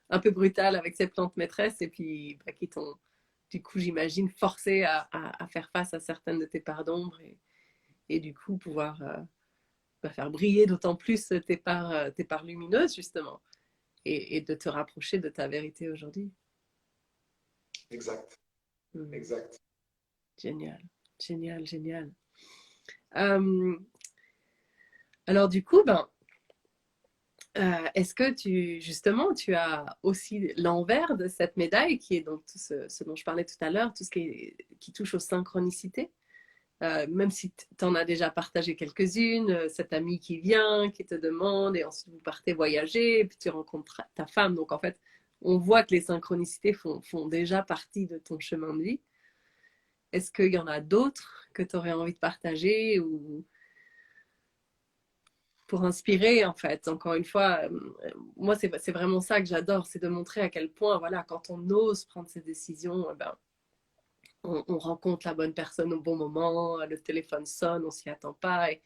un peu brutales avec ces plantes maîtresses et puis bah, qui t'ont, du coup, j'imagine, forcé à faire face à certaines de tes parts d'ombre et du coup pouvoir bah, faire briller d'autant plus tes parts lumineuses, justement, et de te rapprocher de ta vérité aujourd'hui. Exact, Hmm. exact. Génial, génial, génial. Euh, alors du coup, ben, est-ce que justement, tu as aussi l'envers de cette médaille qui est donc tout ce dont je parlais tout à l'heure, tout ce qui touche aux synchronicités? Même si tu en as déjà partagé quelques-unes, cette amie qui vient, qui te demande, et ensuite vous partez voyager, et puis tu rencontres ta femme. Donc en fait, on voit que les synchronicités font déjà partie de ton chemin de vie. Est-ce qu'il y en a d'autres que tu aurais envie de partager ou pour inspirer en fait? Encore une fois, moi c'est vraiment ça que j'adore, c'est de montrer à quel point, voilà, quand on ose prendre ces décisions, eh ben, on rencontre la bonne personne au bon moment, le téléphone sonne, on s'y attend pas. Et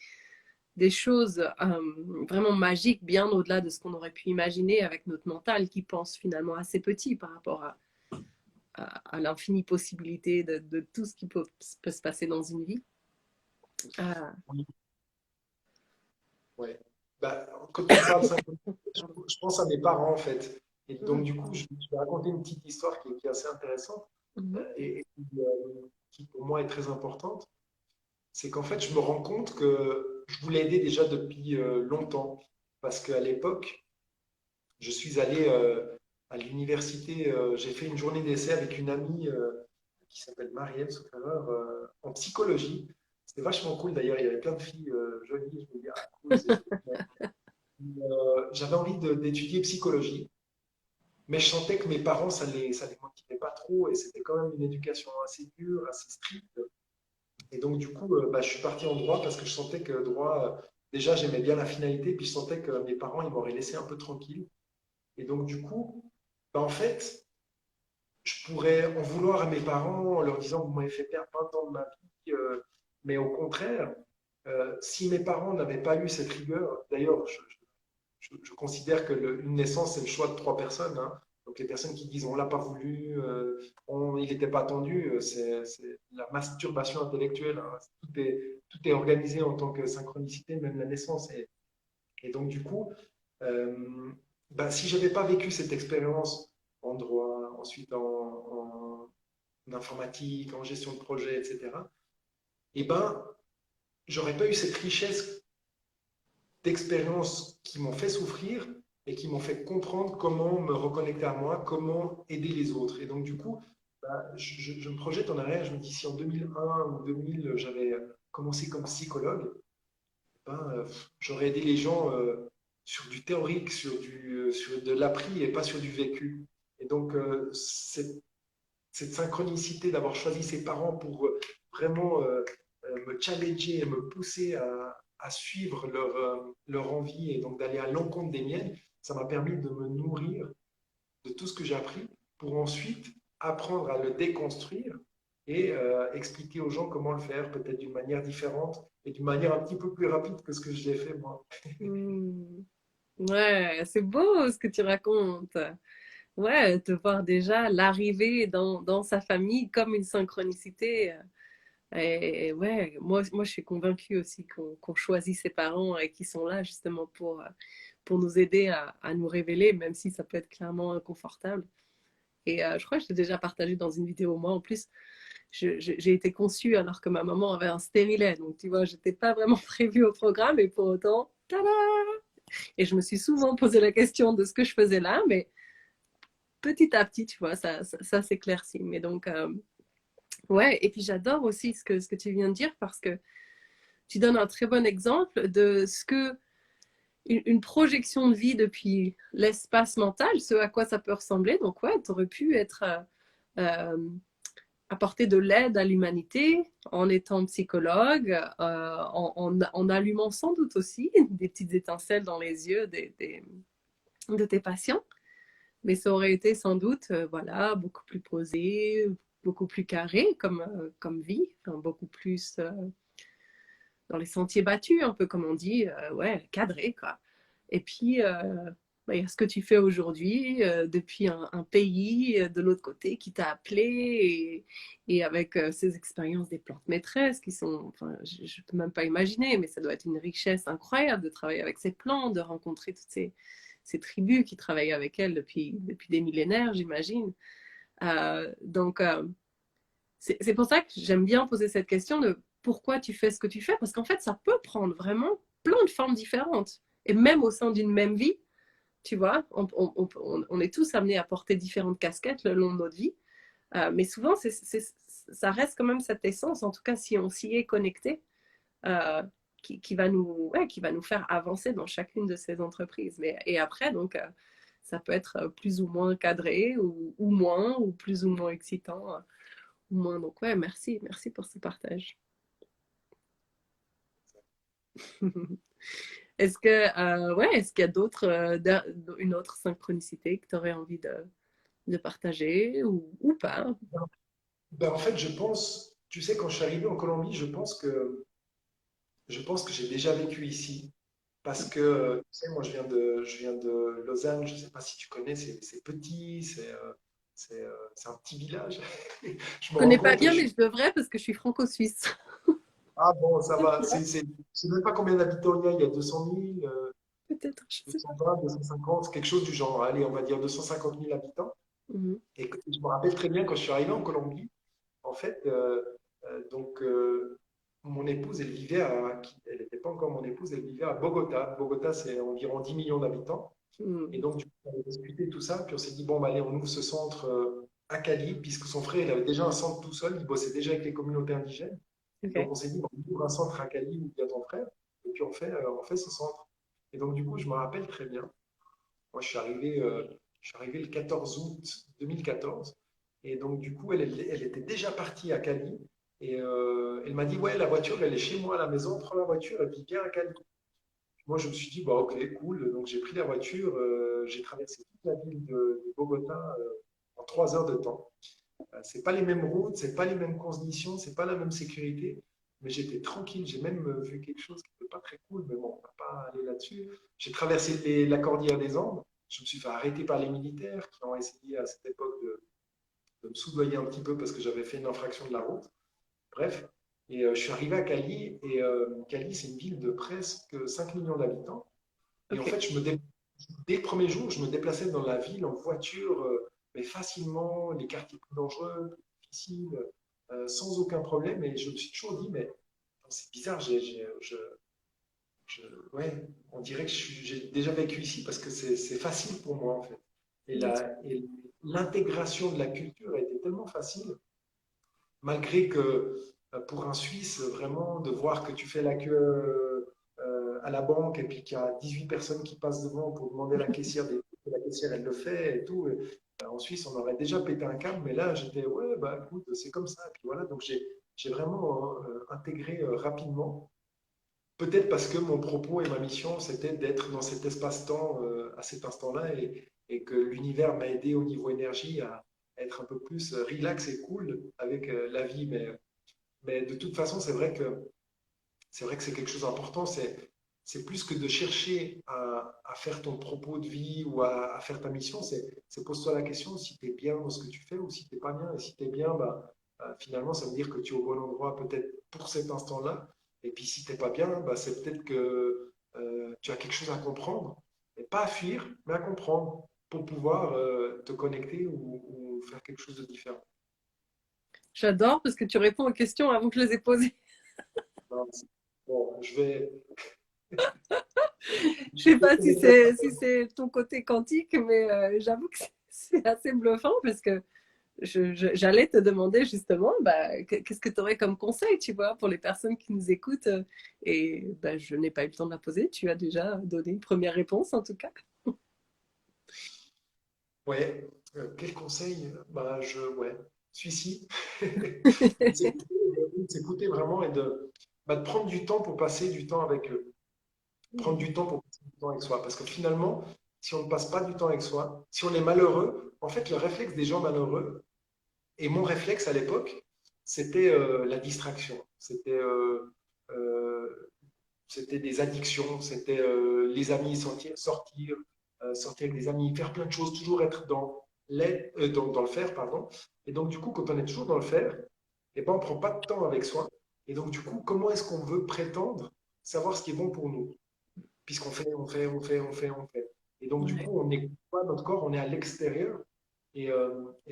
des choses vraiment magiques, bien au-delà de ce qu'on aurait pu imaginer avec notre mental qui pense finalement assez petit par rapport à l'infinie possibilité de tout ce qui peut se passer dans une vie. Ah, Oui, ouais. Bah, quand tu parles simplement, pardon. je pense à mes parents en fait. Et donc Mm du coup, je vais raconter une petite histoire qui est assez intéressante -hmm. et qui pour moi est très importante. C'est qu'en fait, je me rends compte que je voulais aider déjà depuis longtemps. Parce qu'à l'époque, je suis allé à l'université, j'ai fait une journée d'essai avec une amie qui s'appelle Marielle, sauf erreur, en psychologie. C'était vachement cool d'ailleurs, il y avait plein de filles jolies. Je me dis, ah cool, c'est chouette. J'avais envie d'étudier psychologie, mais je sentais que mes parents, ça les motivait pas trop et c'était quand même une éducation assez dure, assez stricte. Et donc, du coup, bah, je suis parti en droit parce que je sentais que droit, déjà, j'aimais bien la finalité, puis je sentais que mes parents, ils m'auraient laissé un peu tranquille. Et donc, du coup, bah, en fait, je pourrais en vouloir à mes parents en leur disant, vous m'avez fait perdre 20 ans de ma vie, mais au contraire, si mes parents n'avaient pas eu cette rigueur, d'ailleurs, je considère que une naissance, c'est le choix de trois personnes, hein. Donc les personnes qui disent on l'a pas voulu, il n'était pas attendu, c'est la masturbation intellectuelle, hein. Tout est organisé en tant que synchronicité, même la naissance. Et donc du coup, euh, ben, si j'avais pas vécu cette expérience en droit, ensuite en informatique, en gestion de projet, etc., et ben, j'aurais pas eu cette richesse d'expériences qui m'ont fait souffrir et qui m'ont fait comprendre comment me reconnecter à moi, comment aider les autres. Et donc, du coup, bah, je me projette en arrière, je me dis si en 2001 ou 2000, j'avais commencé comme psychologue, ben, j'aurais aidé les gens sur du théorique, sur de l'appris et pas sur du vécu. Et donc, cette synchronicité d'avoir choisi ses parents pour vraiment me challenger et me pousser à suivre leur envie et donc d'aller à l'encontre des miennes, ça m'a permis de me nourrir de tout ce que j'ai appris pour ensuite apprendre à le déconstruire et expliquer aux gens comment le faire, peut-être d'une manière différente et d'une manière un petit peu plus rapide que ce que je l'ai fait moi. Mm. Ouais, c'est beau ce que tu racontes. Ouais, de voir déjà l'arrivée dans sa famille comme une synchronicité. Et ouais, moi je suis convaincue aussi qu'on choisit ses parents et qui sont là justement pour nous aider à nous révéler, même si ça peut être clairement inconfortable. Et je crois que je l'ai déjà partagé dans une vidéo. Moi, en plus, j'ai été conçue alors que ma maman avait un stérilet. Donc, tu vois, j'étais pas vraiment prévue au programme et pour autant, tada! Et je me suis souvent posé la question de ce que je faisais là, mais petit à petit, tu vois, ça s'éclaircit. Mais donc, ouais, et puis j'adore aussi ce que tu viens de dire parce que tu donnes un très bon exemple de ce que une projection de vie depuis l'espace mental, ce à quoi ça peut ressembler. Donc, ouais, tu aurais pu être euh, apporter de l'aide à l'humanité en étant psychologue, en allumant sans doute aussi des petites étincelles dans les yeux de tes patients. Mais ça aurait été sans doute, voilà, beaucoup plus posé, beaucoup plus carré comme vie, enfin, beaucoup plus dans les sentiers battus, un peu comme on dit, ouais, cadré, quoi. Et puis, bah, il y a ce que tu fais aujourd'hui, depuis un pays de l'autre côté qui t'a appelé et avec ces expériences des plantes maîtresses qui sont, enfin, je ne peux même pas imaginer, mais ça doit être une richesse incroyable de travailler avec ces plantes, de rencontrer toutes ces tribus qui travaillent avec elles depuis des millénaires, j'imagine. Donc, c'est pour ça que j'aime bien poser cette question de pourquoi tu fais ce que tu fais, parce qu'en fait, ça peut prendre vraiment plein de formes différentes. Et même au sein d'une même vie, tu vois, on est tous amenés à porter différentes casquettes le long de notre vie. Mais souvent, ça reste quand même cette essence, en tout cas si on s'y est connecté, euh, qui va nous faire avancer dans chacune de ces entreprises. Et après, donc, ça peut être plus ou moins cadré ou moins, ou plus ou moins excitant. Ou moins. Donc, ouais, merci pour ce partage. Est-ce qu'il y a une autre synchronicité que tu aurais envie de partager ou pas? Ben, en fait, je pense, tu sais, quand je suis arrivé en Colombie, je pense que j'ai déjà vécu ici. Parce que, tu sais, moi, je viens de Lausanne, je ne sais pas si tu connais, c'est petit, c'est un petit village. Je me Je rends connais pas compte, bien, mais je devrais parce que je suis franco-suisse. ah bon, ça va, je ne sais même pas combien d'habitants il y a 200 000, Peut-être, je sais pas. 220, 250, quelque chose du genre. Allez, on va dire 250 000 habitants. Mhm. Et je me rappelle très bien quand je suis arrivé en Colombie, en fait, donc, mon épouse, elle n'était pas encore mon épouse, elle vivait à Bogota. Bogota, c'est environ 10 millions d'habitants. Et Mhm. donc, du coup, on a discuté tout ça, puis on s'est dit, bon, bah, allez, on ouvre ce centre à Cali, puisque son frère, il avait déjà un centre tout seul, il bossait déjà avec les communautés indigènes. Et donc, Ok. on s'est dit, bon, on ouvre un centre à Cali où il y a ton frère, et puis on fait ce centre. Et donc, du coup, je me rappelle très bien, moi, je suis arrivé le 14 août 2014. Et donc, du coup, elle était déjà partie à Cali. Et elle m'a dit, ouais, la voiture, elle est chez moi à la maison, prends la voiture et puis viens à Cali. Moi, je me suis dit, bah, ok, cool. Donc, j'ai pris la voiture, j'ai traversé toute la ville de Bogota en 3 heures de temps. C'est pas les mêmes routes, c'est pas les mêmes conditions, c'est pas la même sécurité, mais j'étais tranquille. J'ai même vu quelque chose qui n'était pas très cool, mais bon, on va pas aller là-dessus. J'ai traversé la cordillère des Andes. Je me suis fait arrêter par les militaires qui ont essayé à cette époque de me soudoyer un petit peu parce que j'avais fait une infraction de la route. Bref, et je suis arrivé à Cali, et Cali, c'est une ville de presque 5 millions d'habitants. Et en Ok. fait, dès le premier jour, je me déplaçais dans la ville en voiture, mais facilement, les quartiers plus dangereux, plus difficiles, sans aucun problème. Et je me suis toujours dit, mais c'est bizarre, ouais, on dirait que j'ai déjà vécu ici parce que c'est facile pour moi, en fait. Et l'intégration de la culture a été tellement facile, malgré que pour un Suisse, vraiment, de voir que tu fais la queue à la banque et puis qu'il y a 18 personnes qui passent devant pour demander à la caissière, la caissière elle le fait et tout. En Suisse, on aurait déjà pété un câble, mais là, j'étais, ouais, bah écoute, c'est comme ça. Et puis voilà, donc j'ai vraiment intégré rapidement. Peut-être parce que mon propos et ma mission, c'était d'être dans cet espace-temps à cet instant-là et que l'univers m'a aidé au niveau énergie à être un peu plus relax et cool avec la vie. Mais de toute façon, c'est vrai que c'est quelque chose d'important. C'est plus que de chercher à faire ton propos de vie ou à faire ta mission. C'est pose-toi la question si tu es bien dans ce que tu fais ou si tu n'es pas bien. Et si tu es bien, bah, finalement, ça veut dire que tu es au bon endroit peut-être pour cet instant-là. Et puis si tu n'es pas bien, bah, c'est peut-être que tu as quelque chose à comprendre. Et pas à fuir, mais à comprendre pour pouvoir te connecter ou faire quelque chose de différent. J'adore parce que tu réponds aux questions avant que je les ai posées. Non, bon, Je je sais pas vais si c'est ton côté quantique, mais j'avoue que c'est assez bluffant parce que j'allais te demander justement, bah, qu'est-ce que tu aurais comme conseil, tu vois, pour les personnes qui nous écoutent. Et bah, je n'ai pas eu le temps de la poser. Tu as déjà donné une première réponse, en tout cas. Ouais, quel conseil? Bah, ouais, celui-ci, de s'écouter vraiment et bah, de prendre du temps pour passer du temps avec eux, prendre du temps pour passer du temps avec soi. Parce que finalement, si on ne passe pas du temps avec soi, si on est malheureux, en fait, le réflexe des gens malheureux, et mon réflexe à l'époque, c'était la distraction. Euh, C'était des addictions, c'était les amis, sortir avec des amis, faire plein de choses, toujours être dans le faire, pardon. Et donc, du coup, quand on est toujours dans le faire, eh ben, on ne prend pas de temps avec soi. Et donc, du coup, comment est-ce qu'on veut prétendre savoir ce qui est bon pour nous? Puisqu'on fait, on fait, on fait, on fait, on fait. Et donc, du Ouais. coup, on n'écoute pas notre corps, on est à l'extérieur. Et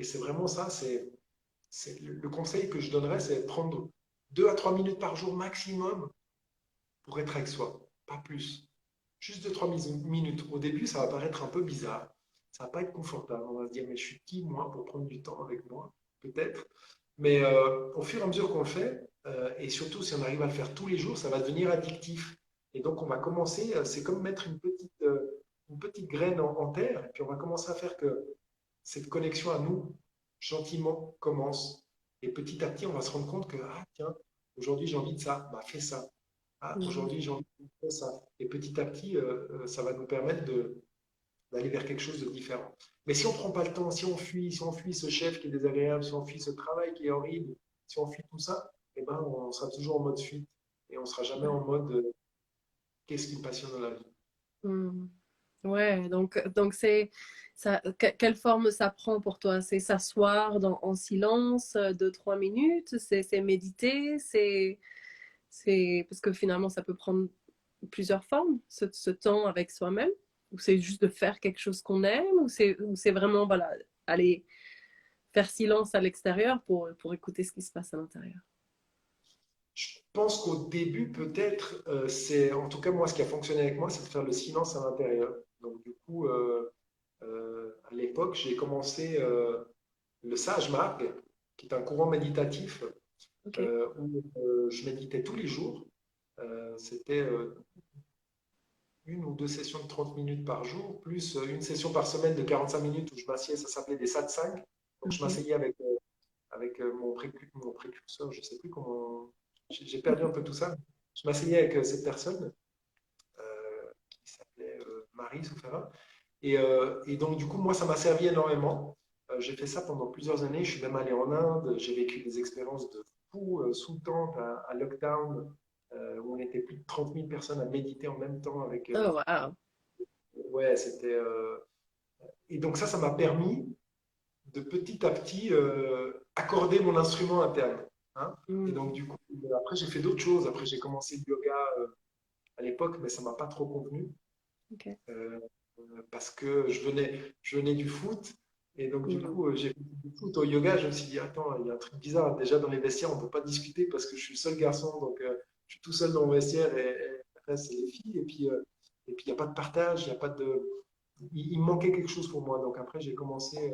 c'est vraiment ça, c'est le conseil que je donnerais, c'est de prendre 2 à 3 minutes par jour maximum pour être avec soi, pas plus. Juste 2 à 3 minutes. Au début, ça va paraître un peu bizarre, ça va pas être confortable. On va se dire, mais je suis qui, moi, pour prendre du temps avec moi? Peut-être. Mais au fur et à mesure qu'on le fait, et surtout si on arrive à le faire tous les jours, ça va devenir addictif. Et donc, on va commencer, c'est comme mettre une petite graine en terre, et puis on va commencer à faire que cette connexion à nous, gentiment, commence. Et petit à petit, on va se rendre compte que, ah tiens, aujourd'hui j'ai envie de ça, bah fais ça. Ah, Mhm. aujourd'hui j'ai envie de faire ça. Et petit à petit, ça va nous permettre d'aller vers quelque chose de différent. Mais si on ne prend pas le temps, si on fuit ce chef qui est désagréable, si on fuit ce travail qui est horrible, si on fuit tout ça, eh ben, on sera toujours en mode fuite. Et on ne sera jamais en mode qu'est-ce qui me passionne dans la vie. Mhm. Ouais, donc c'est ça, quelle forme ça prend pour toi? C'est s'asseoir en silence 2, 3 minutes, c'est méditer, c'est parce que finalement ça peut prendre plusieurs formes, ce temps avec soi-même, ou c'est juste de faire quelque chose qu'on aime, ou c'est vraiment voilà, aller faire silence à l'extérieur pour écouter ce qui se passe à l'intérieur. Je pense qu'au début, peut-être, c'est, en tout cas moi, ce qui a fonctionné avec moi, c'est de faire le silence à l'intérieur. Donc du coup, à l'époque, j'ai commencé le Sage Marg, qui est un courant méditatif Ok. où je méditais tous les jours. C'était 1 ou 2 sessions de 30 minutes par jour, plus une session par semaine de 45 minutes où je m'assieds, ça s'appelait des satsang. Donc je Ok. m'asseyais avec mon précurseur, je ne sais plus comment, j'ai perdu un peu tout ça. Je m'asseyais avec cette personne qui s'appelait Marie Soufera. Et donc, du coup, moi, ça m'a servi énormément. J'ai fait ça pendant plusieurs années. Je suis même allé en Inde. J'ai vécu des expériences de fou sous tente à Lockdown, où on était plus de 30 000 personnes à méditer en même temps avec. Oh, wow. Ouais, c'était. Et donc, ça m'a permis de petit à petit accorder mon instrument interne. Hein. Et donc, Mm. du coup, après, j'ai fait d'autres choses. Après, j'ai commencé le yoga à l'époque, mais ça m'a pas trop convenu. Ok. Euh, Parce que je venais du foot. Et donc, du Mm. coup, j'ai fait du foot au yoga. Je me suis dit, attends, il y a un truc bizarre. Déjà, dans les vestiaires, on ne peut pas discuter parce que je suis le seul garçon. Donc, je suis tout seul dans le vestiaire et après, c'est les filles. Et puis, il n'y a pas de partage. Il y a pas de... il me manquait quelque chose pour moi. Donc, après, j'ai commencé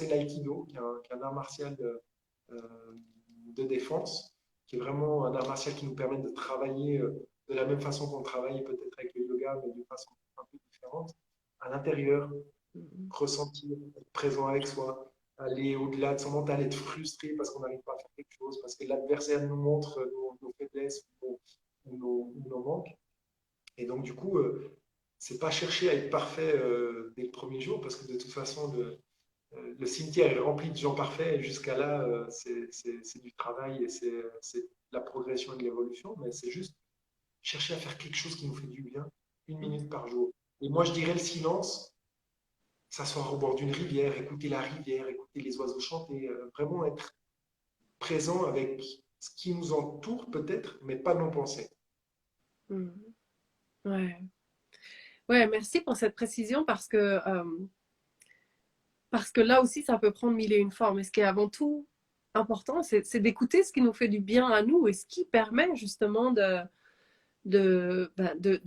l'aïkido, qui est un art martial euh, de défense, qui est vraiment un art martial qui nous permet de travailler de la même façon qu'on travaille peut-être avec le yoga, mais d'une façon un peu différente, à l'intérieur, Mm. ressentir, être présent avec soi, aller au-delà de son mental, être frustré parce qu'on n'arrive pas à faire quelque chose, parce que l'adversaire nous montre nos faiblesses ou nos manques. Et donc, du coup, c'est pas chercher à être parfait dès le premier jour, parce que de toute façon, le cimetière est rempli de gens parfaits, et jusqu'à là, c'est du travail et c'est de la progression et de l'évolution, mais c'est juste chercher à faire quelque chose qui nous fait du bien, 1 minute par jour. Et moi, je dirais le silence, s'asseoir au bord d'une rivière, écouter la rivière, écouter les oiseaux chanter, vraiment être présent avec ce qui nous entoure peut-être, mais pas nos pensées. Mm. Ouais. Ouais, merci pour cette précision parce que là aussi, ça peut prendre mille et une formes. Et ce qui est avant tout important, c'est d'écouter ce qui nous fait du bien à nous et ce qui permet justement de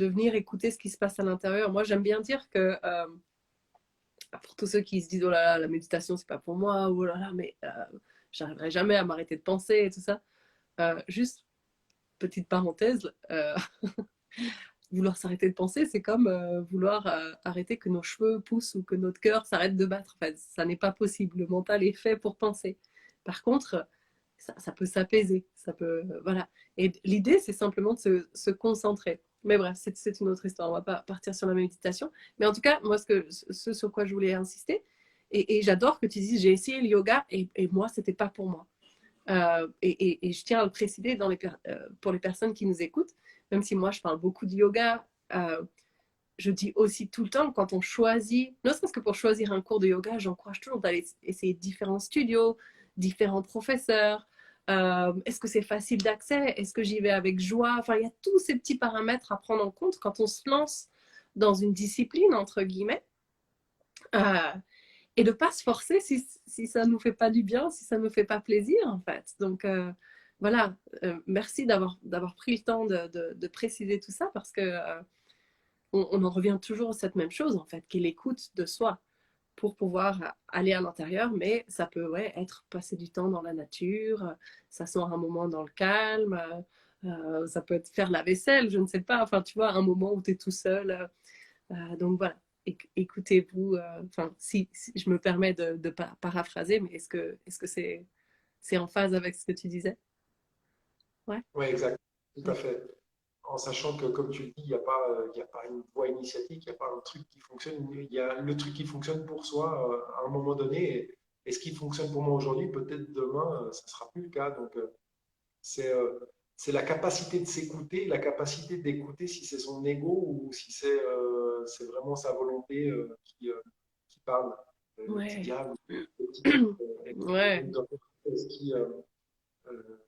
venir écouter ce qui se passe à l'intérieur. Moi, j'aime bien dire que pour tous ceux qui se disent, oh là là, la méditation, c'est pas pour moi, ou oh là là, mais j'arriverai jamais à m'arrêter de penser et tout ça. Juste, petite parenthèse, vouloir s'arrêter de penser, c'est comme vouloir arrêter que nos cheveux poussent ou que notre cœur s'arrête de battre. En fait, ça n'est pas possible. Le mental est fait pour penser. Par contre, ça peut s'apaiser. Ça peut, voilà. Et l'idée, c'est simplement de se concentrer. Mais bref, c'est une autre histoire. On va pas partir sur la méditation. Mais en tout cas, moi, ce sur quoi je voulais insister, et j'adore que tu dises, j'ai essayé le yoga et moi, c'était pas pour moi. Et je tiens à le préciser pour les personnes qui nous écoutent, même si moi, je parle beaucoup de yoga, je dis aussi tout le temps, quand on choisit, ne serait-ce que pour choisir un cours de yoga, j'encourage toujours d'aller essayer différents studios, différents professeurs. Est-ce que c'est facile d'accès? Est-ce que j'y vais avec joie? Enfin, il y a tous ces petits paramètres à prendre en compte quand on se lance dans une discipline, entre guillemets. Euh, et de ne pas se forcer si ça ne nous fait pas du bien, si ça ne nous fait pas plaisir, en fait. Donc, voilà, merci d'avoir pris le temps de préciser tout ça parce que on en revient toujours à cette même chose, en fait, qui est l'écoute de soi pour pouvoir aller à l'intérieur, mais ça peut être passer du temps dans la nature, s'asseoir un moment dans le calme, ça peut être faire la vaisselle, je ne sais pas, enfin tu vois, un moment où tu es tout seul. Donc voilà, écoutez-vous, enfin si je me permets de paraphraser, mais est-ce que c'est en phase avec ce que tu disais? Ouais. Oui, exact, tout à fait. En sachant que, comme tu le dis, il y a pas une voie initiatique, il n'y a pas un truc qui fonctionne. Il y a le truc qui fonctionne pour soi à un moment donné. Et ce qui fonctionne pour moi aujourd'hui, peut-être demain, ça ne sera plus le cas. Donc, c'est c'est la capacité de s'écouter, la capacité d'écouter si c'est son ego ou si c'est vraiment sa volonté qui parle, le petit Ouais. diable, le petit Ouais. ce qui, euh, euh,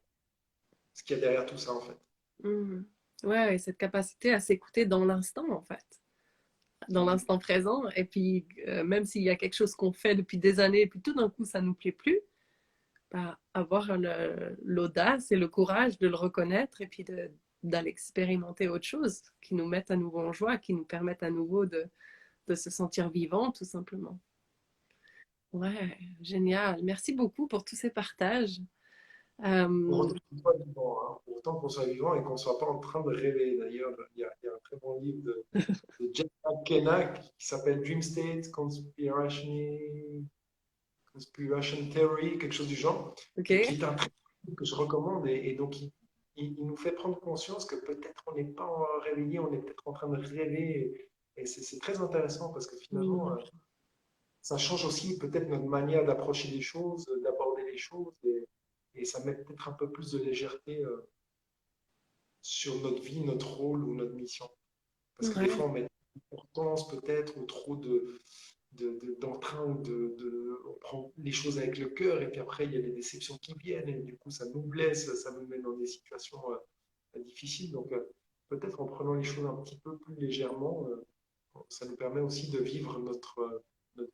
ce qu'il y a derrière tout ça, en fait. Mhm. Ouais, et cette capacité à s'écouter dans l'instant, en fait, dans l'instant présent. Et puis, même s'il y a quelque chose qu'on fait depuis des années, et puis tout d'un coup, ça ne nous plaît plus, bah, avoir l'audace et le courage de le reconnaître et puis d'aller expérimenter autre chose qui nous mette à nouveau en joie, qui nous permette à nouveau de se sentir vivant, tout simplement. Ouais, génial. Merci beaucoup pour tous ces partages. Pour Euh, autant qu'on soit vivant, hein, pour autant qu'on soit vivant et qu'on ne soit pas en train de rêver. D'ailleurs, il y a un très bon livre de Jack McKenna qui s'appelle Dream State Conspiration Theory, quelque chose du genre, qui ok. est un très bon livre que je recommande. Et donc, il nous fait prendre conscience que peut-être on n'est pas réveillé, on est peut-être en train de rêver. Et c'est très intéressant parce que finalement, Mm. ça change aussi peut-être notre manière d'approcher les choses, d'aborder les choses. Et ça met peut-être un peu plus de légèreté sur notre vie, notre rôle ou notre mission. Parce que des Ouais. fois, on met d'importance peut-être ou trop d'entrain ou on prend les choses avec le cœur et puis après, il y a des déceptions qui viennent et du coup, ça nous blesse, ça nous met dans des situations difficiles. Donc, peut-être en prenant les choses un petit peu plus légèrement, ça nous permet aussi de vivre notre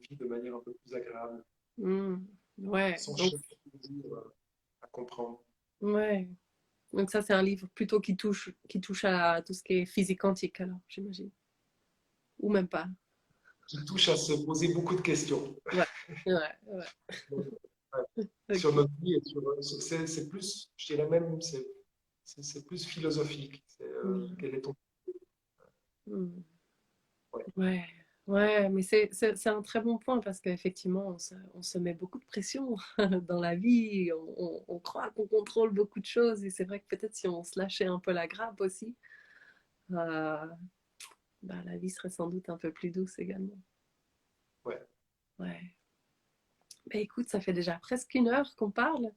vie de manière un peu plus agréable, Mm. Ouais. sans Donc, chercher toujours à comprendre. ouais. Donc ça, c'est un livre plutôt qui touche à tout ce qui est physique quantique, alors, j'imagine. Ou même pas. Qui touche à se poser beaucoup de questions. Ouais. Ouais. Ouais. Donc, ouais, sur Ok. notre vie et c'est plus, je dirais même, c'est plus philosophique. Mm. Quel est ton. Mm. Ouais. Ouais. Ouais, mais c'est un très bon point parce qu'effectivement, on se met beaucoup de pression dans la vie. On croit qu'on contrôle beaucoup de choses et c'est vrai que peut-être si on se lâchait un peu la grappe aussi, euh, bah, la vie serait sans doute un peu plus douce également. Ouais. Ouais. Mais écoute, ça fait déjà presque 1 heure qu'on parle.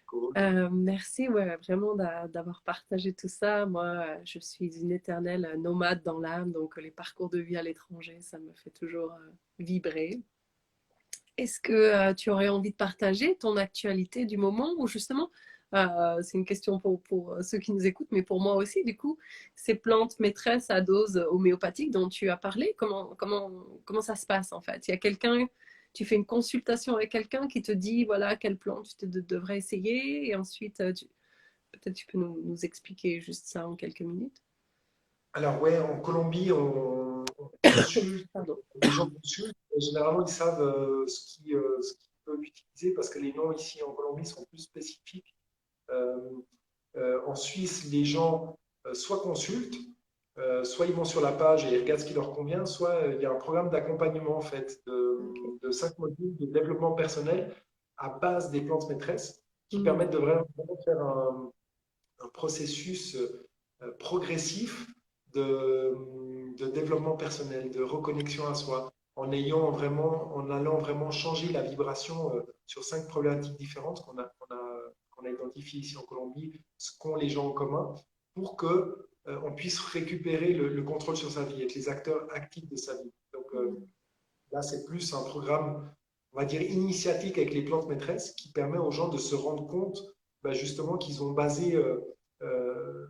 Cool. Merci, ouais, vraiment d'avoir partagé tout ça. Moi, je suis une éternelle nomade dans l'âme, donc les parcours de vie à l'étranger, ça me fait toujours vibrer. Est-ce que tu aurais envie de partager ton actualité du moment ou justement, c'est une question pour ceux qui nous écoutent, mais pour moi aussi, du coup, ces plantes maîtresses à dose homéopathique dont tu as parlé, comment ça se passe en fait? Il y a quelqu'un, tu fais une consultation avec quelqu'un qui te dit, voilà, quelle plante tu devrais essayer, et ensuite, peut-être tu peux nous expliquer juste ça en quelques minutes. Alors, ouais, en Colombie, on consulte, Pardon. les gens consultent. Et généralement, ils savent ce qu'ils peuvent utiliser parce que les noms ici en Colombie sont plus spécifiques. Euh, En Suisse, les gens soit consultent, soit ils vont sur la page et ils regardent ce qui leur convient, soit il y a un programme d'accompagnement en fait Ok. de 5 modules de développement personnel à base des plantes maîtresses qui Hmm. permettent de vraiment faire un processus. progressif de, de développement personnel, de reconnexion à soi, en allant vraiment changer la vibration sur 5 problématiques différentes qu'on a identifiées ici en Colombie, ce qu'ont les gens en commun, pour que on puisse récupérer le contrôle sur sa vie, être les acteurs actifs de sa vie. Donc là, c'est plus un programme, on va dire, initiatique avec les plantes maîtresses qui permet aux gens de se rendre compte justement qu'ils ont basé euh,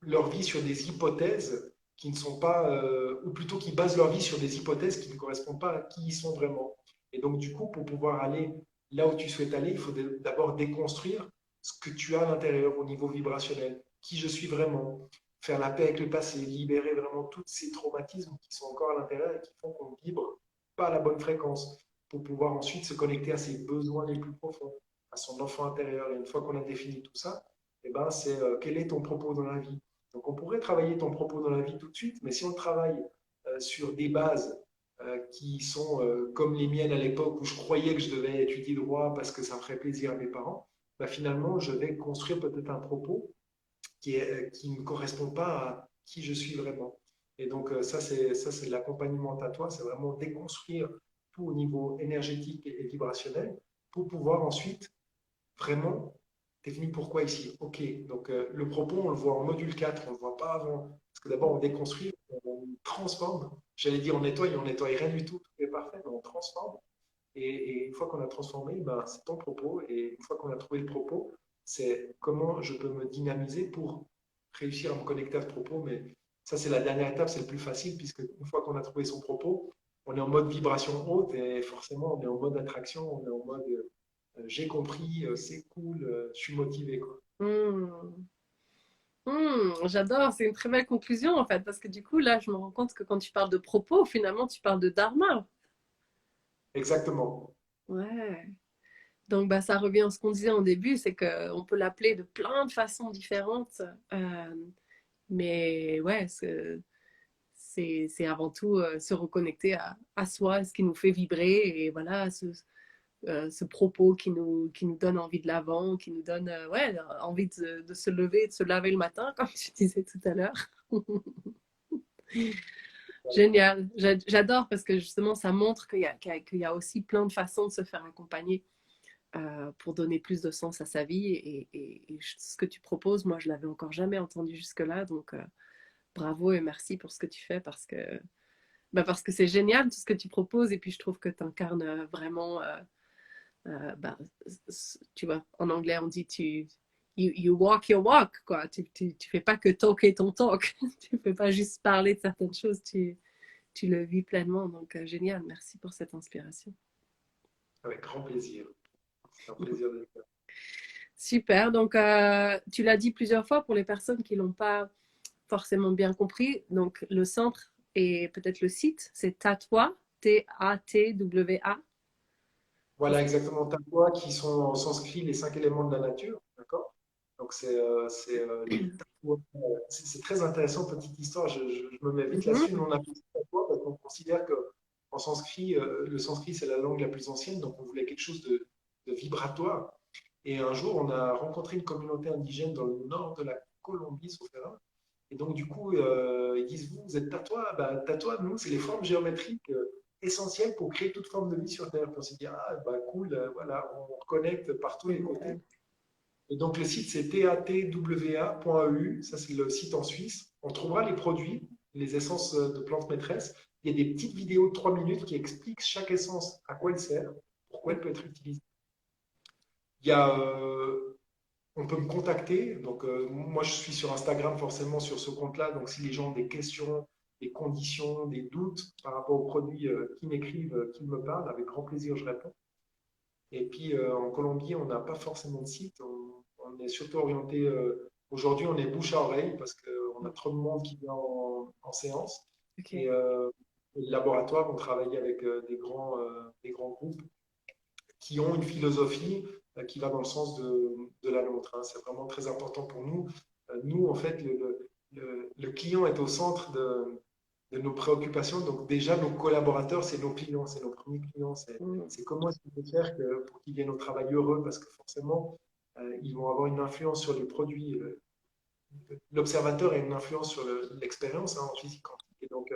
leur vie sur des hypothèses qui ne sont pas, ou plutôt qui basent leur vie sur des hypothèses qui ne correspondent pas à qui ils sont vraiment. Et donc, du coup, pour pouvoir aller là où tu souhaites aller, il faut d'abord déconstruire ce que tu as à l'intérieur au niveau vibrationnel, qui je suis vraiment, faire la paix avec le passé, libérer vraiment tous ces traumatismes qui sont encore à l'intérieur et qui font qu'on vibre pas à la bonne fréquence, pour pouvoir ensuite se connecter à ses besoins les plus profonds, à son enfant intérieur. Et une fois qu'on a défini tout ça, eh ben, c'est quel est ton propos dans la vie. Donc on pourrait travailler ton propos dans la vie tout de suite, mais si on travaille sur des bases qui sont comme les miennes à l'époque où je croyais que je devais étudier droit parce que ça me ferait plaisir à mes parents, finalement je vais construire peut-être un propos qui ne correspond pas à qui je suis vraiment. Et donc ça c'est de l'accompagnement à toi, c'est vraiment déconstruire tout au niveau énergétique et vibrationnel pour pouvoir ensuite vraiment définir pourquoi ici. Ok, donc le propos, on le voit en module 4, on ne le voit pas avant. Parce que d'abord, on déconstruit, on transforme. J'allais dire on nettoie rien du tout, tout est parfait, mais on transforme. Et une fois qu'on a transformé, c'est ton propos. Et une fois qu'on a trouvé le propos, c'est comment je peux me dynamiser pour réussir à me connecter à ce propos. Mais ça, c'est la dernière étape, c'est le plus facile, puisque une fois qu'on a trouvé son propos, on est en mode vibration haute et forcément, on est en mode attraction, on est en mode j'ai compris, c'est cool, je suis motivé, quoi. Hmm. J'adore, c'est une très belle conclusion en fait, parce que du coup, là, je me rends compte que quand tu parles de propos, finalement, tu parles de dharma. Exactement. Ouais. Donc, bah, ça revient à ce qu'on disait en début, c'est qu'on peut l'appeler de plein de façons différentes. Euh, mais ouais, c'est avant tout se reconnecter à soi, à ce qui nous fait vibrer et voilà, ce propos qui nous donne envie de l'avant, qui nous donne ouais, envie de se lever, de se laver le matin, comme tu disais tout à l'heure. Génial. J'adore parce que justement, ça montre qu'il y a aussi plein de façons de se faire accompagner pour donner plus de sens à sa vie. Et ce que tu proposes, moi, je l'avais encore jamais entendu jusque-là. Donc, bravo et merci pour ce que tu fais parce que c'est génial tout ce que tu proposes. Et puis, je trouve que tu incarnes vraiment, bah, tu vois, en anglais, on dit you walk your walk, quoi. Tu fais pas que talker ton talk. Tu fais pas juste parler de certaines choses. Tu le vis pleinement. Donc, génial. Merci pour cette inspiration. Avec grand plaisir. C'est un plaisir de le faire. Super. Donc, tu l'as dit plusieurs fois pour les personnes qui l'ont pas forcément bien compris. Donc, le centre et peut-être le site, c'est Tatwa, Tatwa. C'est Voilà ça? exactement ta voix qui sont en sanskrit les 5 éléments de la nature, d'accord? Donc c'est très intéressant, petite histoire, je me mets vite là-dessus. Nous, Mhm. on appelle ça tatwa parce qu'on considère que en sanskrit, le sanskrit, c'est la langue la plus ancienne, donc on voulait quelque chose de vibratoire. Et un jour, on a rencontré une communauté indigène dans le nord de la Colombie, sauf erreur. Et donc, du coup, ils disent, vous êtes tatouage? Tatouage, nous, c'est les formes géométriques essentielles pour créer toute forme de vie sur Terre. Puis on s'est dit, ah, cool, voilà, on connecte par tous les côtés. Génial. Et donc, le site, c'est tatwa.eu. Ça, c'est le site en Suisse. On trouvera les produits, les essences de plantes maîtresses. Il y a des petites vidéos de 3 minutes qui expliquent chaque essence, à quoi elle sert, pourquoi elle peut être utilisée. Il y a on peut me contacter. Donc, moi, je suis sur Instagram forcément sur ce compte-là. Donc, si les gens ont des questions, des conditions, des doutes par rapport aux produits qui m'écrivent, qui me parlent, avec grand plaisir, je réponds. Et puis, en Colombie, on n'a pas forcément de site. On est surtout orienté. Aujourd'hui, on est bouche à oreille parce qu'on a trop de monde qui vient en séance. Et Ok. le laboratoire, on travaille avec des grands groupes qui ont une philosophie qui va dans le sens de la nôtre, hein. C'est vraiment très important pour nous. Nous, en fait, le client est au centre de nos préoccupations. Donc déjà, nos collaborateurs, c'est nos clients, c'est nos premiers clients. Mm. C'est comment est-ce qu'on peut faire pour qu'ils viennent au travail heureux, parce que forcément, ils vont avoir une influence sur les produits. l'observateur a une influence sur l'expérience en physique quantique. Et donc,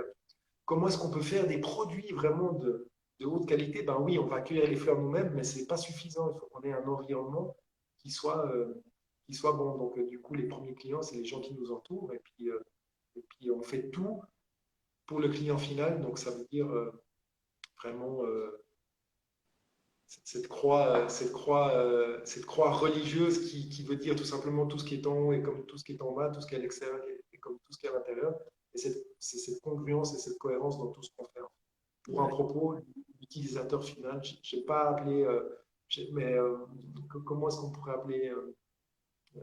comment est-ce qu'on peut faire des produits vraiment de haute qualité? Ben oui, on va cueillir les fleurs nous-mêmes, mais ce n'est pas suffisant. Il faut qu'on ait un environnement qui soit, euh, qui soit bon. Donc, du coup, les premiers clients, c'est les gens qui nous entourent. Et puis, on fait tout pour le client final. Donc, ça veut dire vraiment cette croix religieuse qui veut dire tout simplement tout ce qui est en haut et comme tout ce qui est en bas, tout ce qui est à l'extérieur et comme tout ce qui est à l'intérieur. Et c'est cette congruence et cette cohérence dans tout ce qu'on fait. Pour un Ouais. propos, l'utilisateur final, je n'ai pas appelé, mais comment est-ce qu'on pourrait appeler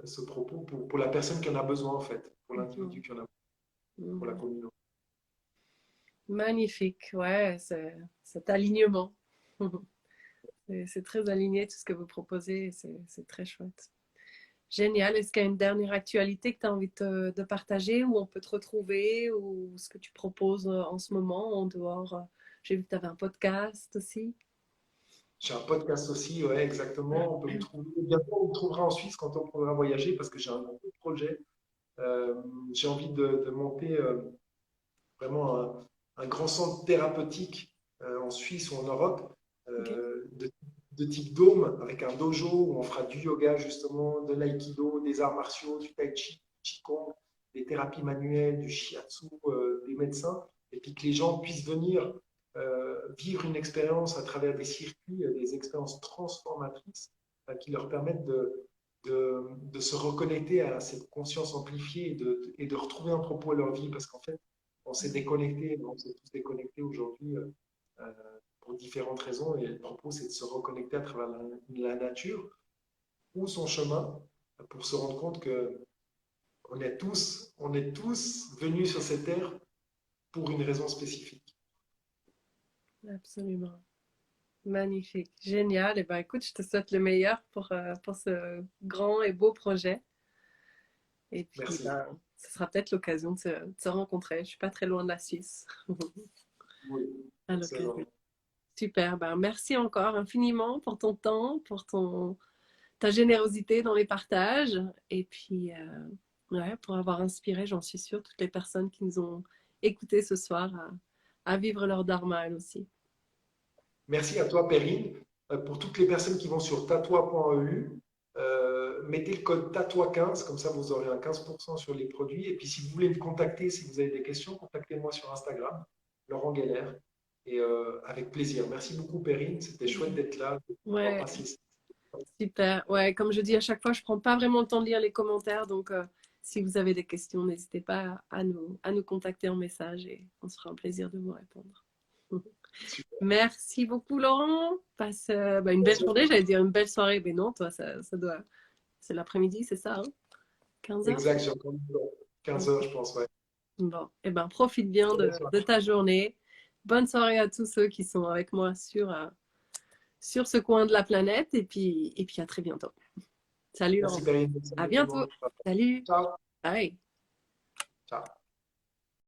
ce propos pour la personne qui en a besoin en fait, pour l'individu Mhm. qui en a besoin, pour la Mhm. communauté. Magnifique, ouais, cet alignement. C'est très aligné tout ce que vous proposez, c'est très chouette. Génial. Est-ce qu'il y a une dernière actualité que tu as envie de partager, où on peut te retrouver, ou ce que tu proposes en ce moment en dehors? J'ai vu que tu avais un podcast aussi. J'ai un podcast aussi, ouais, exactement. On peut me trouver, bientôt on me trouvera en Suisse quand on pourra voyager parce que j'ai un gros projet. Euh, j'ai envie de monter vraiment un grand centre thérapeutique en Suisse ou en Europe Ok. de type dôme avec un dojo où on fera du yoga justement, de l'aïkido, des arts martiaux, du tai chi, du qigong, des thérapies manuelles, du shiatsu, des médecins, et puis que les gens puissent venir vivre une expérience à travers des circuits, des expériences transformatrices qui leur permettent de se reconnecter à cette conscience amplifiée et de retrouver un propos à leur vie parce qu'en fait, on s'est déconnecté, on s'est tous déconnectés aujourd'hui euh, pour différentes raisons. Et le propos, c'est de se reconnecter à travers la nature ou son chemin pour se rendre compte que on est tous venus sur cette terre pour une raison spécifique. Absolument. Magnifique. Génial. Et ben, écoute, je te souhaite le meilleur pour ce grand et beau projet. Et puis, Merci. ben, ce sera peut-être l'occasion de se rencontrer. Je suis pas très loin de la Suisse Oui, à l'occasion. excellent. Super. Ben, merci encore infiniment pour ton temps, ta générosité dans les partages. Et puis, ouais, pour avoir inspiré, j'en suis sûre, toutes les personnes qui nous ont écoutés ce soir à vivre leur dharma elles aussi. Merci à toi, Perrine. Pour toutes les personnes qui vont sur tatoi.eu, mettez le code TATOI15, comme ça vous aurez un 15% sur les produits. Et puis si vous voulez me contacter, si vous avez des questions, contactez-moi sur Instagram, Laurent Geller, et avec plaisir. Merci beaucoup, Perrine. C'était chouette d'être là, de pouvoir Ouais, passer. super. Ouais, comme je dis à chaque fois, je prends pas vraiment le temps de lire les commentaires. Donc, si vous avez des questions, n'hésitez pas à nous contacter en message et on se fera un plaisir de vous répondre. Super. Merci beaucoup, Laurent. Passe bah, une belle journée. J'allais dire une belle soirée, mais non, toi, ça doit. C'est l'après-midi, c'est ça, hein? 15 heures? Exact, j'ai encore 15 heures, je pense. Ouais. Bon, eh ben, profite bien Très bonne soirée. de ta journée. Bonne soirée à tous ceux qui sont avec moi sur ce coin de la planète. Et puis à très bientôt. Salut, Merci, Laurent. Perrine. Bonne À soirée, tout le bientôt. monde. Salut. Ciao. Bye. Ciao.